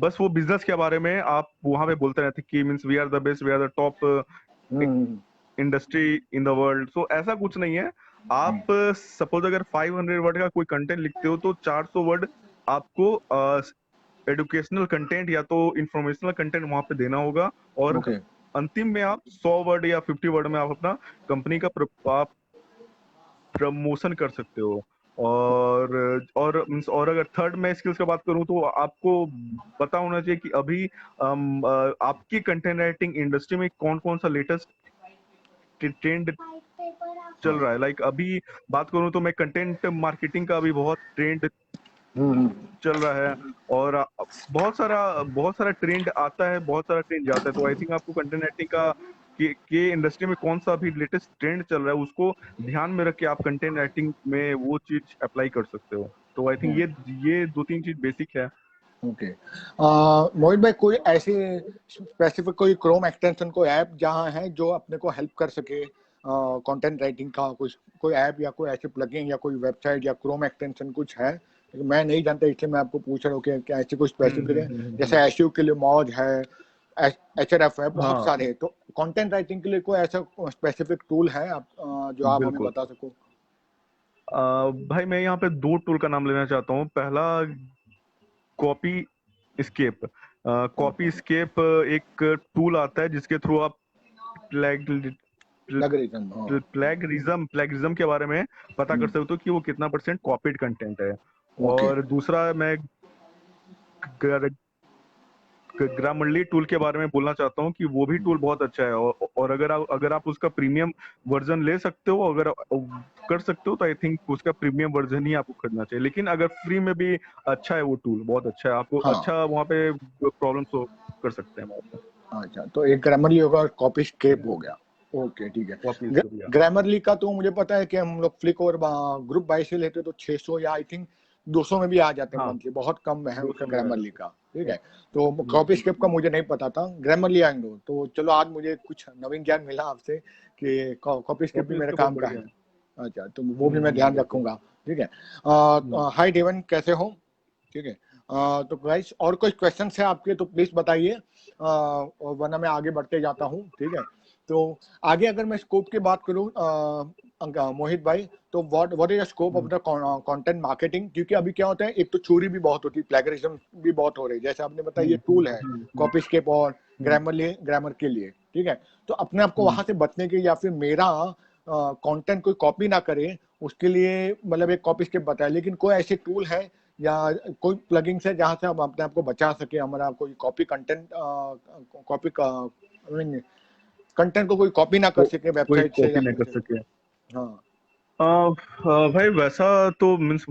बस वो बिजनेस के बारे में आप वहां पे बोलते रहते हैं कि means we are the best, we are the top hmm industry in the world. So ऐसा कुछ नहीं है। आप सपोज अगर 500 वर्ड का कोई कंटेंट लिखते हो तो 400 वर्ड आपको एडुकेशनल कंटेंट या तो इंफॉर्मेशनल कंटेंट वहां पे देना होगा, और ओके अंतिम में आप 100 वर्ड या 50 वर्ड में आप अपना कंपनी का आप प्रमोशन कर सकते हो। और अगर थर्ड मैं स्किल्स की बात करूं तो आपको पता होना चाहिए कि अभी आपकी कंटेंट राइटिंग इंडस्ट्री में कौन कौन सा लेटेस्ट ट्रेंड चल हाँ रहा है। लाइक अभी बात करूं तो मैं कंटेंट मार्केटिंग का अभी बहुत ट्रेंड हम्म चल रहा है, और बहुत सारा ट्रेंड आता है, बहुत सारा ट्रेंड जाता है। तो आई थिंक आपको कंटेंट राइटिंग का के इंडस्ट्री में कौन सा अभी लेटेस्ट ट्रेंड चल रहा है उसको ध्यान में रख के आप कंटेंट राइटिंग में वो चीज अप्लाई कर सकते हो। तो आई थिंक हम्म ये दो तीन चीज बेसिक है। ओके मोहित भाई, कोई ऐसी स्पेसिफिक कोई क्रोम एक्सटेंशन कोई ऐप जहाँ है जो अपने को हेल्प कर सके कंटेंट राइटिंग का, कुछ कोई ऐप या कोई ऐसे प्लगइन या कोई वेबसाइट या क्रोम एक्सटेंशन कुछ है? क्योंकि मैं नहीं जानता, इसलिए मैं आपको पूछ रहा हूँ कि क्या ऐसे कोई स्पेसिफिक है? जैसे हम्म। एसईओ के लिए मौज है, एचआरएफ है, बहुत हाँ सारे हैं। तो कंटेंट राइटिंग के लिए कोई ऐसा स्पेसिफिक टूल है आप जो आप हमें बिल्कुल। बता सको? भाई मैं यहाँ पे दो टूल का नाम लेना चाहता हूँ। पहला कॉपी स्केप। कॉपी स्केप एक टूल आता है जिसके थ्रू आप प्लगरिज्म, हाँ। प्लेगरिज्म के बारे में पता कर हम्म, सकते हो कि वो कितना परसेंट कॉपीड कंटेंट है। ओके। और दूसरा मैं ग्रामरली टूल के बारे में बोलना चाहता हूँ कि वो भी टूल बहुत अच्छा है, और अगर आप उसका प्रीमियम वर्जन ले सकते हो, अगर कर सकते हो तो आई थिंक उसका प्रीमियम वर्जन ही आपको खरीदना चाहिए। लेकिन अगर फ्री में भी अच्छा है वो टूल, बहुत अच्छा है, आपको हाँ, अच्छा वहाँ पे प्रॉब्लम सॉल्व कर सकते हैं वहाँ पे। अच्छा, तो एक ग्रामरली होगा और कॉपी स्केप हो गया। ओके, ठीक है। कॉपी इसके भी ग्रामरली का तो मुझे पता है कि हम लोग फ्लिक और ग्रुप बाय से लेते तो 600 या आई थिंक 200 में भी आ जाते हैं हाँ मंथली, बहुत कम में है उसका 200 में आ ग्रामरली जाते का। ठीक हैं। है। तो कॉपी स्केप का मुझे नहीं पता था, ग्रामरली आई नो। तो चलो, आज मुझे कुछ नवीन ज्ञान मिला आपसे कि कॉपी स्केप भी कॉपी मेरे इसके बहुत काम का बढ़िया है। है। अच्छा, तो वो भी मैं ध्यान बिल्कुल। रखूंगा। ठीक है। हम्म। हाय डेवन, कैसे हो? ठीक है। तो गाइस, और कोई क्वेश्चन है आपके तो प्लीज बताइए, और वरना मैं आगे बढ़ते जाता हूँ। ठीक है। तो आगे अगर मैं स्कोप की बात करूँ मोहित भाई, तो what is the scope of hmm. The content marketing? क्योंकि अभी क्या होता है, एक तो चोरी भी बहुत होती है, प्लेगरिज्म भी बहुत हो रही है। जैसे आपने बताया, ये टूल है हम्म। कॉपी स्केप और हम्म। ग्रामर के लिए। ठीक है। तो अपने आप को हम्म। वहां से बचने के, या फिर मेरा कंटेंट कोई कॉपी ना करे, उसके लिए मतलब एक कॉपी स्केप बताया, लेकिन कोई ऐसे टूल है या कोई प्लगइन्स है जहां से हम अपने आप को बचा सके, हमारा कोई कॉपी कंटेंट कॉपी का कंटेंट को कोई कॉपी ना कर सके कोई वेबसाइट से कॉपी या नहीं कहीं कर से? सके। हाँ। भाई वैसा तो मीन्स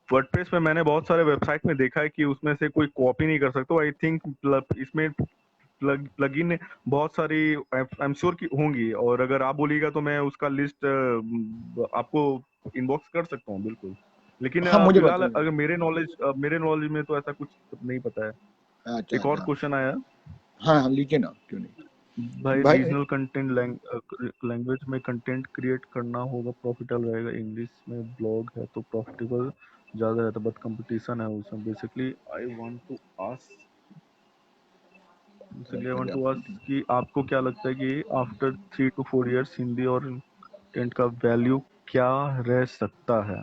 वर्डप्रेस में मैंने बहुत सारे वेबसाइट में देखा है कि उसमें से कोई कॉपी नहीं कर सकता। आई थिंक इसमें प्लगइन बहुत सारी आई एम श्योर की होंगी, और अगर आप बोलिएगा तो मैं उसका लिस्ट आपको इनबॉक्स कर सकता हूँ बिल्कुल। लेकिन हाँ, मुझे फिलहाल बताइए। अगर मेरे नॉलेज में तो ऐसा कुछ नहीं पता है। अच्छा, एक और अच्छा। क्वेश्चन आया हाँ, हाँ, लीजिए ना, क्यों नहीं भाई। भाई। रीजनल कंटेंट लैंग्वेज में कंटेंट क्रिएट करना होगा, प्रॉफिटेबल रहेगा। इंग्लिश में ब्लॉग है तो प्रॉफिटेबल ज्यादा रहता है, बट कंपटीशन है उसमें। Basically I want to ask कि आपको क्या लगता है कि आफ्टर 3 to 4 years हिंदी और कंटेंट का वैल्यू क्या रह सकता है,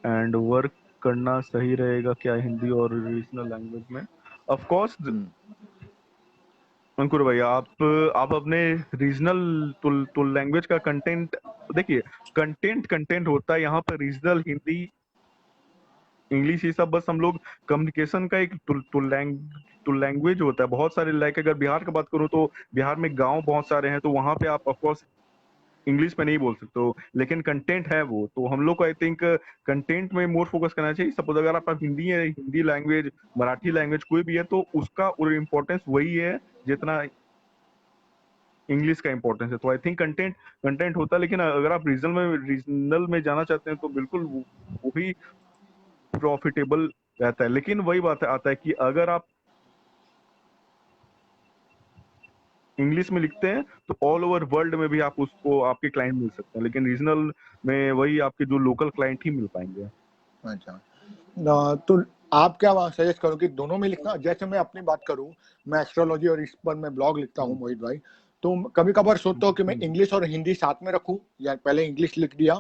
एंड वर्क करना सही रहेगा क्या हिंदी और रीजनल लैंग्वेज में? ऑफ कोर्स हम्म अंकुर भैया, आप अपने रीजनल टू लैंग्वेज का कंटेंट देखिए। कंटेंट कंटेंट होता है यहाँ पर, रीजनल हिंदी इंग्लिश ये सब बस हम लोग कम्युनिकेशन का एक टू लैंग्वेज होता है। बहुत सारे लाइक अगर बिहार की बात करूँ तो बिहार में गांव बहुत सारे हैं, तो वहां पे आप ऑफकोर्स इंग्लिश में नहीं बोल सकते हो, लेकिन कंटेंट है वो। तो हम लोग को आई थिंक कंटेंट में मोर फोकस करना चाहिए। सपोज अगर आपका हिंदी है, हिंदी लैंग्वेज, मराठी लैंग्वेज कोई भी है, तो उसका इम्पोर्टेंस वही है जितना इंग्लिश का इंपॉर्टेंस है। तो आई थिंक कंटेंट कंटेंट होता है, लेकिन अगर आप रीजनल में जाना चाहते हैं तो बिल्कुल वो भी प्रॉफिटेबल रहता है। लेकिन वही बात आता है कि अगर आप इंग्लिश में लिखते हैं तो ऑल ओवर वर्ल्ड में भी आप उसको आपके क्लाइंट मिल सकते हैं, लेकिन रीजनल में वही आपके जो लोकल क्लाइंट ही मिल पाएंगे। अच्छा, तो आप क्या सजेस्ट करो कि दोनों में लिखना? जैसे मैं अपनी बात करूं, मैं एस्ट्रोलॉजी और इस पर मैं ब्लॉग लिखता हूं हम्म, मोहित भाई, तो कभी कभार सोचता हूँ कि मैं हम्म, इंग्लिश और हिंदी साथ में रखूं, या पहले इंग्लिश लिख दिया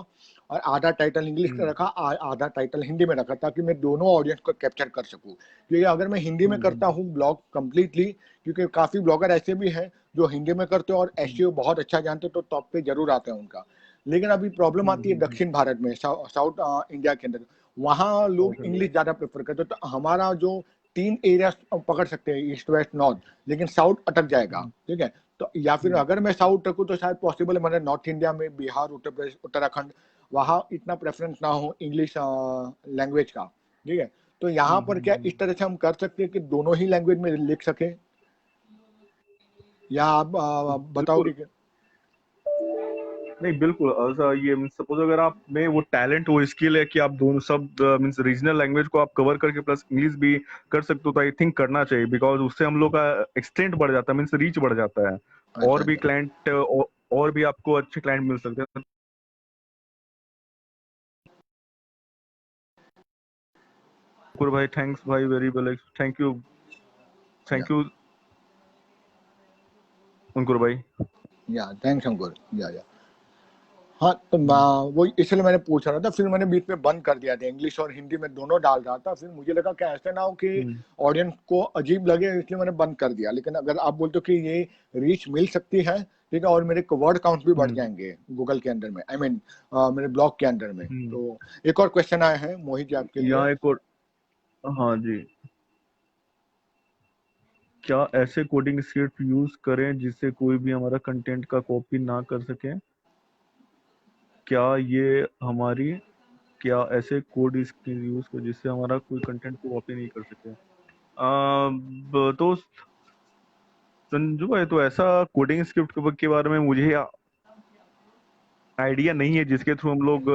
और आधा टाइटल इंग्लिश का हम्म, रखा, आधा टाइटल हिंदी में रखा, ताकि मैं दोनों ऑडियंस को कैप्चर कर सकूं। क्योंकि अगर मैं हिंदी में करता हम्म, हूँ ब्लॉग कंप्लीटली, क्योंकि काफी ब्लॉगर ऐसे भी हैं जो हिंदी में करते हैं और हम्म, एसईओ बहुत अच्छा जानते हैं, तो टॉप पे जरूर आते हैं उनका। लेकिन अभी प्रॉब्लम हम्म, आती है दक्षिण भारत में, साउथ इंडिया के अंदर, वहाँ लोग साउथ इंडिया। इंग्लिश ज्यादा प्रेफर करते हैं। तो हमारा जो 3 एरिया पकड़ सकते हैं, ईस्ट वेस्ट नॉर्थ, लेकिन साउथ अटक जाएगा। हम्म, ठीक है, तो या फिर हम्म, अगर मैं साउथ रखूँ तो शायद पॉसिबल है, मैंने नॉर्थ इंडिया में बिहार, उत्तर प्रदेश, उत्तराखंड, वहाँ इतना प्रेफरेंस ना हो इंग्लिश लैंग्वेज का। ठीक है, तो यहाँ पर क्या हम्म। इस तरह से हम कर सकते हैं कि दोनों ही लैंग्वेज में लिख सके, या आप बिल्कुल, बताओगे कि? नहीं बिल्कुल ऐसा, ये सपोज अगर आप में वो टैलेंट, वो स्किल है कि आप दोनों सब मीन्स रीजनल लैंग्वेज को आप कवर करके प्लस इंग्लिश भी कर सकते हो, तो आई थिंक करना चाहिए, बिकॉज उससे हम लोग का एक्सटेंट बढ़ जाता है, मीन्स रीच बढ़ जाता है, अच्छा और भी अच्छा। क्लाइंट और भी आपको अच्छे क्लाइंट मिल सकते हैं। अंकुर भाई थैंक्स भाई, वेरी वेल, थैंक यू, या थैंक यू अंकुर भाई। या थैंक्स अंकुर। या हाँ, तो हम्म, वो इसलिए मैंने पूछ रहा था, फिर मैंने बीच में बंद कर दिया था, इंग्लिश और हिंदी में दोनों डाल रहा था, फिर मुझे लगा कि ऐसे ना हो कि हम्म, ऑडियंस को अजीब लगे, इसलिए मैंने बंद कर दिया। लेकिन अगर आप बोलते हो कि ये रीच मिल सकती है, ठीक है, और मेरे वर्ड काउंट भी बढ़ हम्म, जाएंगे गूगल के अंदर में, आई मीन मेरे ब्लॉग के अंदर में। हम्म। तो एक और क्वेश्चन आया है मोहित जी आपके लिए। यहाँ एक और, हाँ जी, क्या ऐसे कोडिंग स्क्रिप्ट यूज करें जिससे कोई भी हमारा कंटेंट का कॉपी ना कर सके? क्या ये हमारी क्या ऐसे कोड स्किल यूज कर जिससे हमारा कोई कंटेंट को कॉपी नहीं कर सके? तो संजू भाई, तो ऐसा कोडिंग स्क्रिप्ट के बारे में मुझे आइडिया नहीं है जिसके थ्रू हम लोग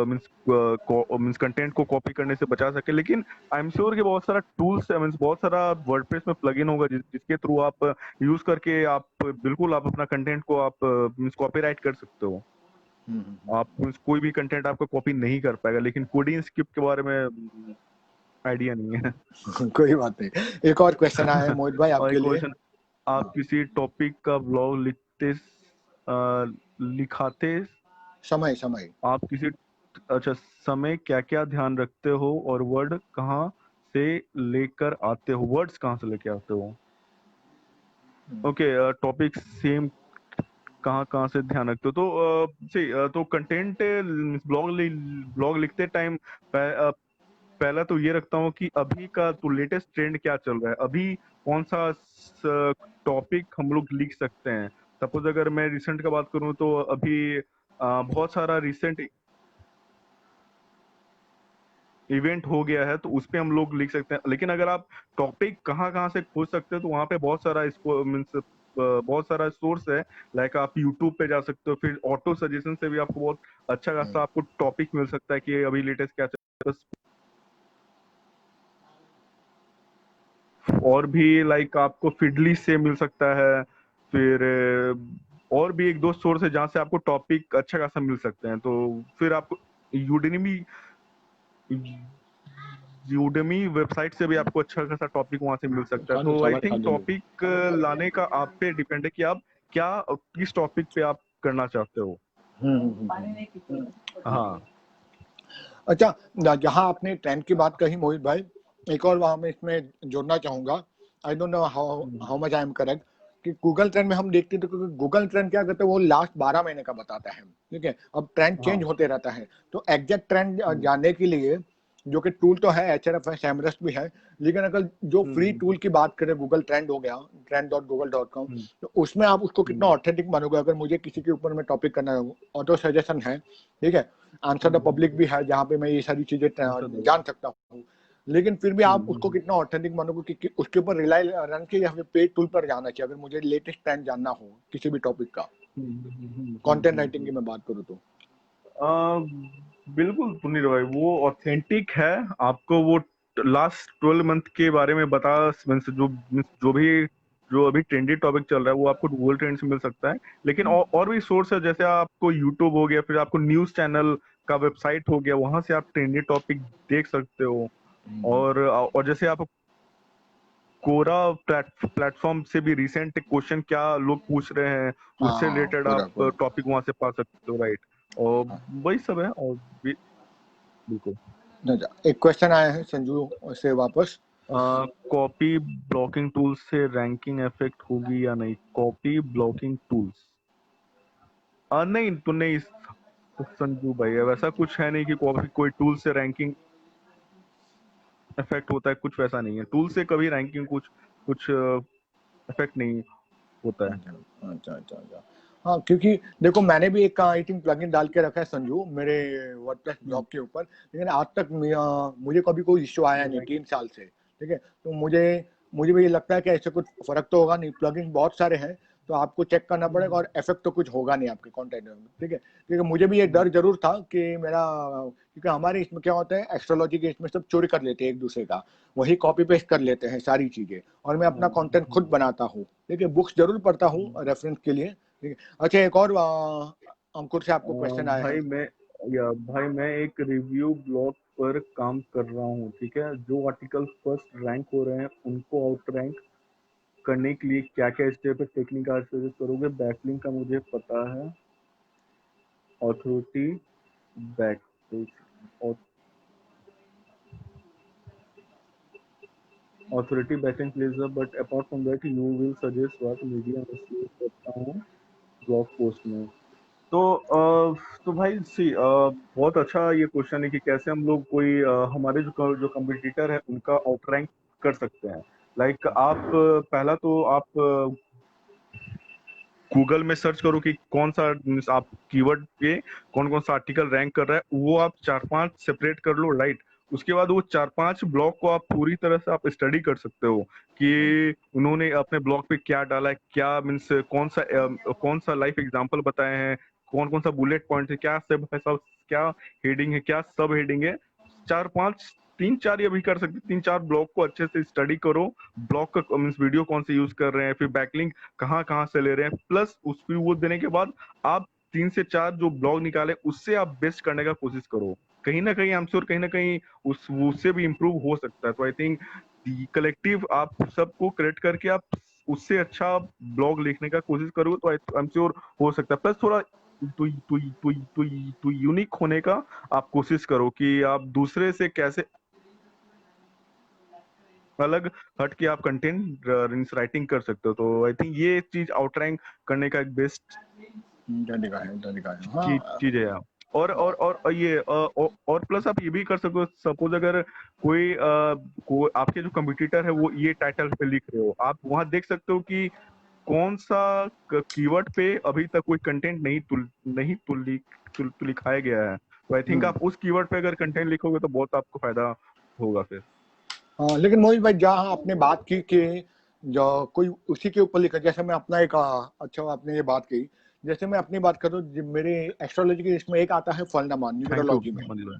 मीन्स मीन्स कंटेंट को कॉपी करने से बचा सके, लेकिन आई एम श्योर कि बहुत सारा टूल्स है, मीन्स बहुत सारा वर्डप्रेस में प्लगइन होगा जिसके थ्रू आप यूज करके आप बिल्कुल आप अपना कंटेंट को आप मीन्स कॉपीराइट कर सकते हो। हम्म। आप मीन्स कोई भी कंटेंट आपका कॉपी नहीं कर पाएगा, लेकिन कोडिंग स्क्रिप्ट के बारे में आइडिया नहीं है। कोई बात नहीं, एक और क्वेश्चन आया है मोहित भाई और आपके एक लिए। क्वेश्चन, आप हाँ, किसी टॉपिक का ब्लॉग लिखाते समय समय। आप किसी, अच्छा, समय क्या क्या ध्यान रखते हो और वर्ड कहाँ से लेकर आते हो, वर्ड्स कहाँ से लेके आते हो? ओके, टॉपिक सेम, कहाँ कहाँ से ध्यान रखते हो, तो तो कंटेंट ब्लॉग लिखते टाइम पहला तो ये रखता हूँ कि अभी का तो लेटेस्ट ट्रेंड क्या चल रहा है, अभी कौन सा टॉपिक हम लोग लिख सकते हैं। सपोज अगर मैं रिसेंट का बात करूँ तो अभी बहुत सारा रिसेंट इवेंट हो गया है, तो उस पे हम लोग लिख सकते हैं, लेकिन अगर आप टॉपिक कहाँ कहाँ से खोज सकते हो तो वहाँ पे बहुत सारा इसको मीन्स बहुत सारा सोर्स है। लाइक आप यूट्यूब पे जा सकते हो, फिर ऑटो सजेशन से भी आपको बहुत अच्छा खासा आपको टॉपिक मिल सकता है कि अभी लेटेस्ट क्या चल रहा है। और भी लाइक आपको फिडली से मिल सकता है, फिर और भी एक दो सोर्स है जहाँ से आपको टॉपिक अच्छा खासा मिल सकते हैं, तो फिर आपको यूडेमी यूडेमी वेबसाइट से भी आपको अच्छा खासा टॉपिक वहां से मिल सकता है। खाली तो आई सावर खा थिंक जल्दी। टॉपिक लाने का आप पे डिपेंड है कि आप क्या किस टॉपिक पे आप करना चाहते हो। हाँ। अच्छा, जहाँ आपने ट्रेंड की बात कही मोहित भाई, एक और वहाँ मैं इसमें जोड़ना चाहूंगा। I don't know how hmm, how much I am correct, कि गूगल ट्रेंड में हम देखते थे, क्योंकि गूगल ट्रेंड क्या करता है, वो लास्ट 12 महीने का बताता है। ठीक है, अब ट्रेंड चेंज हाँ। होते रहता है, तो एग्जैक्ट ट्रेंड हम्म, जानने के लिए जो कि टूल तो है, एचआरएफ है, सैमरस भी है, लेकिन अगर जो फ्री हम्म, टूल की बात करें, गूगल ट्रेंड हो गया, trend.google.com, हम्म, तो उसमें आप उसको कितना हम्म, ऑथेंटिक मानोगे? अगर मुझे किसी के ऊपर में टॉपिक करना है, ऑटो सजेशन है, ठीक है, आंसर द पब्लिक हम्म, भी है, जहाँ पे मैं ये सारी चीजें आंसर दो। जान सकता हूँ, लेकिन फिर भी आप उसको हम्म, कितना ऑथेंटिक मानोगे कि उसके ऊपर रिलाई रन के, या फिर पेड टूल पर जाना चाहिए, अगर मुझे लेटेस्ट ट्रेंड जानना हो किसी भी टॉपिक का, कंटेंट राइटिंग की मैं बात करूँ तो? बिल्कुल पुनीत भाई, वो ऑथेंटिक है। आपको वो लास्ट 12 मंथ के बारे में बता मीन्स जो भी जो अभी ट्रेंडी टॉपिक चल रहा है वो आपको गूगल ट्रेंड से मिल सकता है, लेकिन और भी सोर्स है, जैसे आपको यूट्यूब हो गया, फिर आपको न्यूज चैनल का वेबसाइट हो गया, वहां से आप ट्रेंडी टॉपिक देख सकते हो। और जैसे आप कोरा प्लेटफॉर्म से भी रिसेंट क्वेश्चन क्या लोग पूछ रहे हैं, उससे हाँ रिलेटेड पूरा आप पूरा। टॉपिक वहां से पा सकते हो, राइट। और हाँ। वही सब है, और भी बिल्कुल। अच्छा, एक क्वेश्चन आया है संजू से वापस। कॉपी ब्लॉकिंग टूल्स से रैंकिंग इफेक्ट होगी या नहीं? कॉपी ब्लॉकिंग टूल्स, नहीं तो नहीं संजू भाई, वैसा कुछ है नहीं कि कॉपी कोई टूल से रैंकिंग इफेक्ट होता है, कुछ वैसा नहीं है। टूल से कभी रैंकिंग कुछ कुछ इफेक्ट नहीं होता है। अच्छा अच्छा अच्छा अच्छा। हाँ क्योंकि देखो मैंने भी एक आई थिंक प्लगइन डाल के रखा है संजू मेरे वर्डप्रेस हम्म, ब्लॉग के ऊपर, लेकिन आज तक मुझे कभी कोई इश्यू आया नहीं 3 साल से। ठीक है, तो मुझे मुझे भी ये लगता है कि ऐसे कुछ फर्क तो होगा नहीं, प्लगइन बहुत सारे हैं, तो आपको चेक करना पड़ेगा और इफेक्ट तो कुछ होगा नहीं आपके कंटेंट में। ठीक है, क्योंकि मुझे भी ये डर जरूर था कि मेरा, क्योंकि हमारे इसमें क्या होता है एस्ट्रोलॉजी के इसमें सब चोरी कर लेते हैं एक दूसरे का, वही कॉपी पेस्ट कर लेते हैं सारी चीजें, और मैं अपना कंटेंट खुद बनाता हूँ। देखिए बुक्स जरूर पढ़ता हूँ रेफरेंस के लिए। ठीक है, अच्छा एक और अंकुर से आपको क्वेश्चन आया है। भाई मैं भाई मैं एक रिव्यू ब्लॉग पर काम कर रहा हूँ, ठीक है। जो आर्टिकल फर्स्ट रैंक हो रहे हैं उनको आउट रैंक करने के लिए क्या क्या स्टेप है, टेक्निक आप सजेस्ट करोगे? बैकलिंक का मुझे पता है, authority back authority backlink place, but apart from that you will suggest what media use करता हूँ ब्लॉग पोस्ट में। तो भाई सी, बहुत अच्छा ये क्वेश्चन है कि कैसे हम लोग कोई हमारे जो कंपटीटर है उनका आउटरैंक कर सकते हैं। लाइक आप पहला तो आप गूगल में सर्च करो कि कौन सा आप कीवर्ड पे कौन कौन सा आर्टिकल रैंक कर रहा है, वो आप 4-5 सेपरेट कर लो, राइट। उसके बाद वो 4-5 ब्लॉग को आप पूरी तरह से आप स्टडी कर सकते हो कि उन्होंने अपने ब्लॉग पे क्या डाला है, क्या मीन्स कौन सा लाइफ एग्जांपल बताए हैं, कौन कौन सा बुलेट पॉइंट है, क्या सब है, सब क्या हेडिंग है, क्या सब हेडिंग है। 4-5, 3-4 ये भी कर सकते, 3-4 ब्लॉग को अच्छे से स्टडी करो। ब्लॉग का मीन्स वीडियो कौन से यूज कर रहे हैं, फिर बैकलिंक कहाँ कहाँ से ले रहे हैं, प्लस उस पर वो देने के बाद आप 3 से 4 जो ब्लॉग निकाले उससे आप बेस्ट करने का कोशिश करो। कहीं ना कहीं आई एम श्योर, कहीं ना कहीं उससे भी इम्प्रूव हो सकता है। तो आई थिंक कलेक्टिव आप सबको करेक्ट करके आप उससे अच्छा ब्लॉग लिखने का कोशिश करो, तो आई एम श्योर हो सकता है। प्लस थोड़ा तो यूनिक होने का आप कोशिश करो कि आप दूसरे से कैसे अलग हट के आप कंटेंट राइटिंग कर सकते हो। तो आई थिंक ये चीज आउटरैंक करने का एक बेस्ट तरीका है हाँ। चीज है। और ये और प्लस आप ये भी कर सकते हो, सपोज अगर कोई आपके जो कंपटीटर है वो ये टाइटल पे लिख रहे हो, आप वहां देख सकते हो कि कौन सा कीवर्ड पे अभी तक कोई कंटेंट नहीं लिखाया गया है। तो आई थिंक आप उस कीवर्ड पे अगर कंटेंट लिखोगे तो बहुत आपको फायदा होगा फिर। हाँ, लेकिन मोहित भाई जहाँ आपने बात की कि जो कोई उसी के ऊपर लिखा, जैसे मैं अपना एक अच्छा आपने ये बात कही, जैसे मैं अपनी बात करूँ मेरे एस्ट्रोलॉजी के इसमें एक आता है फलनामा थैंक यू न्यूमरोलॉजी में। मनीष भाई।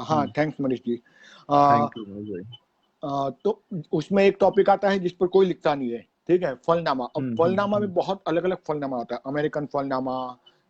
हाँ hmm, thanks Manish ji. Ah, thank you Manish भाई। तो उसमें एक टॉपिक आता है जिस पर कोई लिखता नहीं है। ठीक है, फलनामा। अब फलनामा हम्म। में बहुत अलग अलग फलनामा आता है, अमेरिकन फलनामा,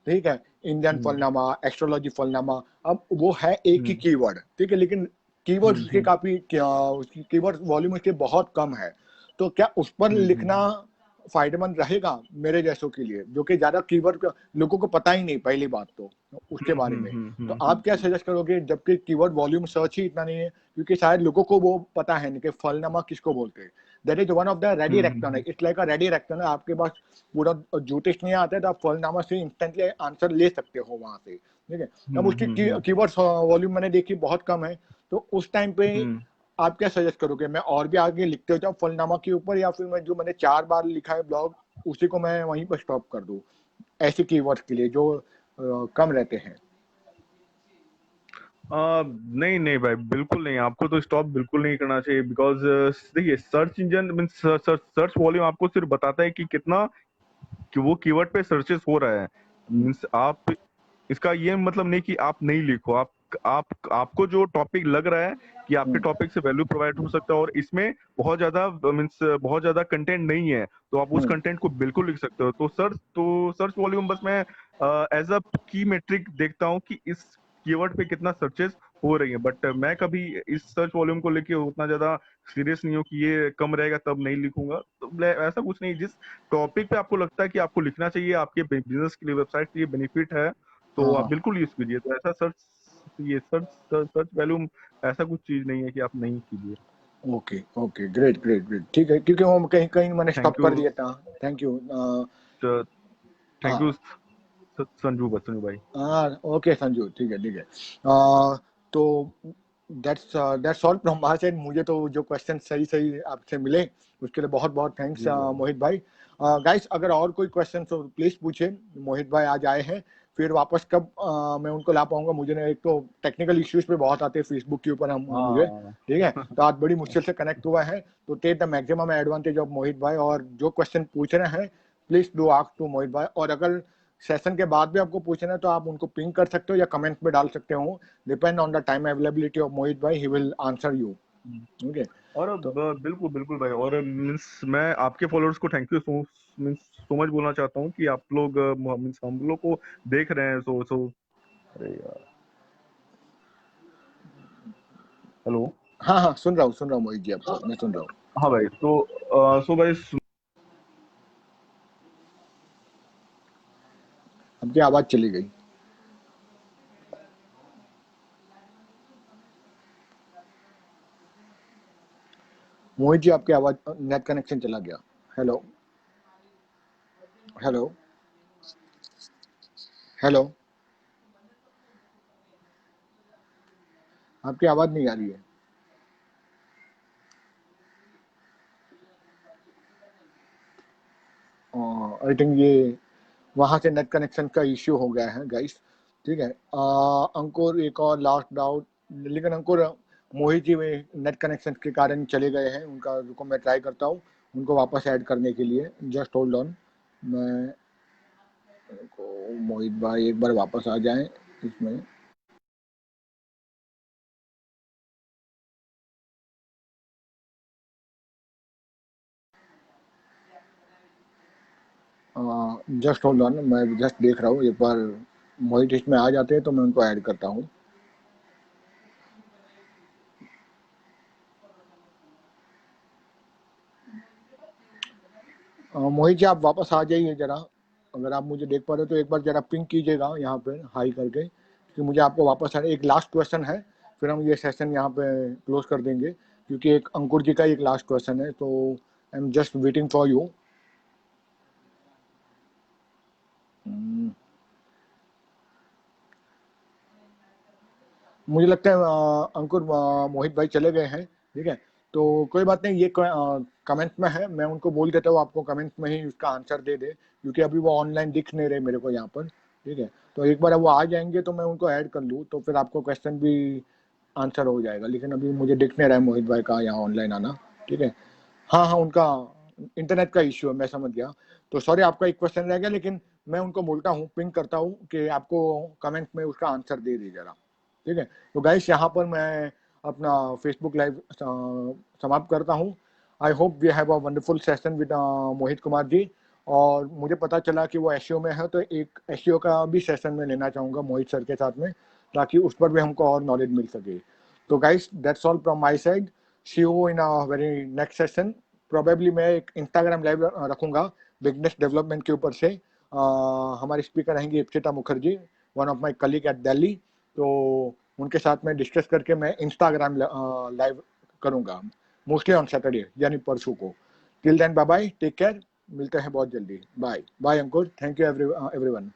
ठीक है, इंडियन हम्म फलनामा, एस्ट्रोलॉजी फलनामा। अब वो है एक ही हम्म कीवर्ड, ठीक है, लेकिन कीवर्ड हम्म उसके काफी उसकी कीवर्ड वॉल्यूम उसके बहुत कम है। तो क्या उस पर लिखना हम्म फायदेमंद रहेगा मेरे जैसों के लिए, जो कि ज्यादा कीवर्ड लोगों को पता ही नहीं पहली बात तो उसके बारे में। तो आप क्या सजेस्ट करोगे, जबकि कीवर्ड वॉल्यूम सर्च ही इतना नहीं है, क्योंकि शायद लोगों को वो पता है नहीं कि फलनामा किसको बोलते हैं। That is one of the ready reckoner, it's like a ready reckoner. आपके पास पूरा ज्योतिष नहीं आता है तो आप फलनामा से इंस्टेंटली आंसर ले सकते हो वहां से। ठीक है, अब उसकी कीवर्ड वॉल्यूम मैंने देखी बहुत कम है। तो उस टाइम पे हम्म। आप क्या सजेस्ट करोगे, मैं और भी आगे लिखते हो जाऊं फलनामा के ऊपर, या फिर मैं जो मैंने 4 बार लिखा है ब्लॉग उसी को मैं वहीं पर स्टॉप कर दूं ऐसे कीवर्ड्स के लिए जो कम रहते हैं। नहीं नहीं भाई, बिल्कुल नहीं, आपको तो स्टॉप बिल्कुल नहीं करना चाहिए। बिकॉज देखिए, search engine mean search volume आपको सिर्फ बताता है कि कितना कि वो कीवर्ड पे सर्चेस हो रहा है। मीन्स आप इसका ये मतलब नहीं कि आप नहीं लिखो, आप आपको जो टॉपिक लग रहा है कि आपके टॉपिक से वैल्यू प्रोवाइड हो सकता है और इसमें बहुत ज्यादा मीन्स बहुत ज्यादा कंटेंट नहीं है, तो आप उस कंटेंट को बिल्कुल लिख सकते हो। तो सर्च वॉल्यूम बस मैं एज अ की मेट्रिक देखता हूँ कि इस कीवर्ड पे कितना सर्चेस हो रही है, बट मैं कभी इस सर्च वॉल्यूम को लेके उतना ज्यादा सीरियस नहीं हूँ कि ये कम रहेगा तब नहीं लिखूंगा। तो ऐसा कुछ नहीं, जिस टॉपिक पे आपको लगता है कि आपको लिखना चाहिए, आपके बिजनेस के लिए, वेबसाइट के लिए बेनिफिट है, तो हाँ आप बिल्कुल यूज कीजिए। तो ऐसा सर्च वॉल्यूम ऐसा कुछ चीज नहीं है कि आप नहीं कीजिए। Okay okay, great great great, ठीक है, क्योंकि वो कहीं कहीं मैंने स्टॉप थैंक कर यू। दिया था। Thank you. थैंक यू हाँ संजू भाई। हाँ, ओके संजू, ठीक है ठीक है। अ, तो that's all from my side. मुझे तो जो क्वेश्चन सही सही आपसे मिले उसके लिए बहुत बहुत थैंक्स जी भाई। मोहित भाई। गाइस, अगर और कोई क्वेश्चन हो प्लीज पूछे। मोहित भाई आज आए हैं, फिर वापस कब मैं उनको ला पाऊंगा, मुझे ना, एक तो टेक्निकल इश्यूज पे बहुत आते हैं फेसबुक के ऊपर हम मुझे, हाँ। ठीक है। तो आज बड़ी मुश्किल से कनेक्ट हुआ है, तो take the maximum advantage of Mohit भाई, और जो क्वेश्चन पूछ रहे हैं please do ask to Mohit भाई। और अगर सेशन के बाद भी आपको पूछना है तो आप उनको पिंग कर सकते हो या कमेंट में डाल सकते हो। Depend on the time availability of Mohit भाई, he will answer you. Okay. और तो बिल्कुल बिल्कुल भाई, और मीन्स मैं आपके फॉलोअर्स को थैंक यू सो मच बोलना चाहता हूँ कि आप लोग मीन्स हम लोग को देख रहे हैं। सो अरे यार, हेलो। हाँ हाँ, सुन रहा हूँ मोहित जी, आपको मैं सुन रहा हूँ। हाँ भाई, तो सो भाई आपकी आवाज चली गई। मोहित जी, आपकी आवाज, नेट कनेक्शन चला गया। हेलो हेलो हेलो, आपकी आवाज नहीं आ रही है। आई थिंक ये वहां से नेट कनेक्शन का इश्यू हो गया है गाइस, ठीक है। अंकुर, एक और लास्ट डाउट, लेकिन अंकुर, मोहित जी में नेट कनेक्शन के कारण चले गए हैं, उनका रुको मैं ट्राई करता हूँ उनको वापस ऐड करने के लिए। Just hold on. मैं को मोहित भाई एक बार वापस आ जाएं इसमें। जस्ट होल्ड ऑन, मैं जस्ट देख रहा हूँ, एक बार मोहित इसमें आ जाते हैं तो मैं उनको ऐड करता हूँ। मोहित जी, आप वापस आ जाइए जरा, अगर आप मुझे देख पा रहे हो तो एक बार जरा पिंक कीजिएगा यहाँ पे हाई करके, क्योंकि मुझे आपको वापस आना। एक लास्ट क्वेश्चन है, फिर हम ये सेशन यहाँ पे क्लोज कर देंगे, क्योंकि एक अंकुर जी का एक लास्ट क्वेश्चन है, तो I am just waiting for you. मुझे लगता है अंकुर, मोहित भाई चले गए हैं, ठीक है। तो कोई बात नहीं, ये कमेंट में है, मैं उनको बोल देता हूँ आपको कमेंट में ही उसका आंसर दे दे, क्योंकि अभी वो ऑनलाइन दिख नहीं रहे मेरे को यहाँ पर, ठीक है। तो एक बार वो आ जाएंगे तो मैं उनको ऐड कर लूँ, तो फिर आपको क्वेश्चन भी आंसर हो जाएगा, लेकिन अभी मुझे दिख नहीं रहा है मोहित भाई का यहाँ ऑनलाइन आना, ठीक है। हाँ हाँ, उनका इंटरनेट का इश्यू है, मैं समझ गया। तो सॉरी, आपका एक क्वेश्चन रह गया, लेकिन मैं उनको बोलता हूँ, पिंग करता हूँ कि आपको कमेंट में उसका आंसर दे दीजिए जरा, ठीक है। तो गाइस, यहाँ पर मैं अपना फेसबुक लाइव समाप्त करता हूँ। I hope we have a wonderful session with Mohit Kumar ji. और मुझे पता चला कि वो एशियो में है, तो एक एशियो का भी सेशन में लेना चाहूँगा मोहित सर के साथ में, ताकि उस पर भी हमको और नॉलेज मिल सके। तो guys, that's all from my side. See you in a very next session. Probably मैं एक इंस्टाग्राम लाइव रखूंगा बिजनेस डेवलपमेंट के ऊपर से। हमारे स्पीकर रहेंगे Ipsita Mukherjee, one of my colleague at Delhi. तो उनके साथ में डिस्कस करके मैं इंस्टाग्राम लाइव करूंगा, मोस्टली ऑन सैटरडे, यानी परसों को। Till then, bye bye, take care, मिलते हैं बहुत जल्दी। Bye bye Ankur, thank you everyone.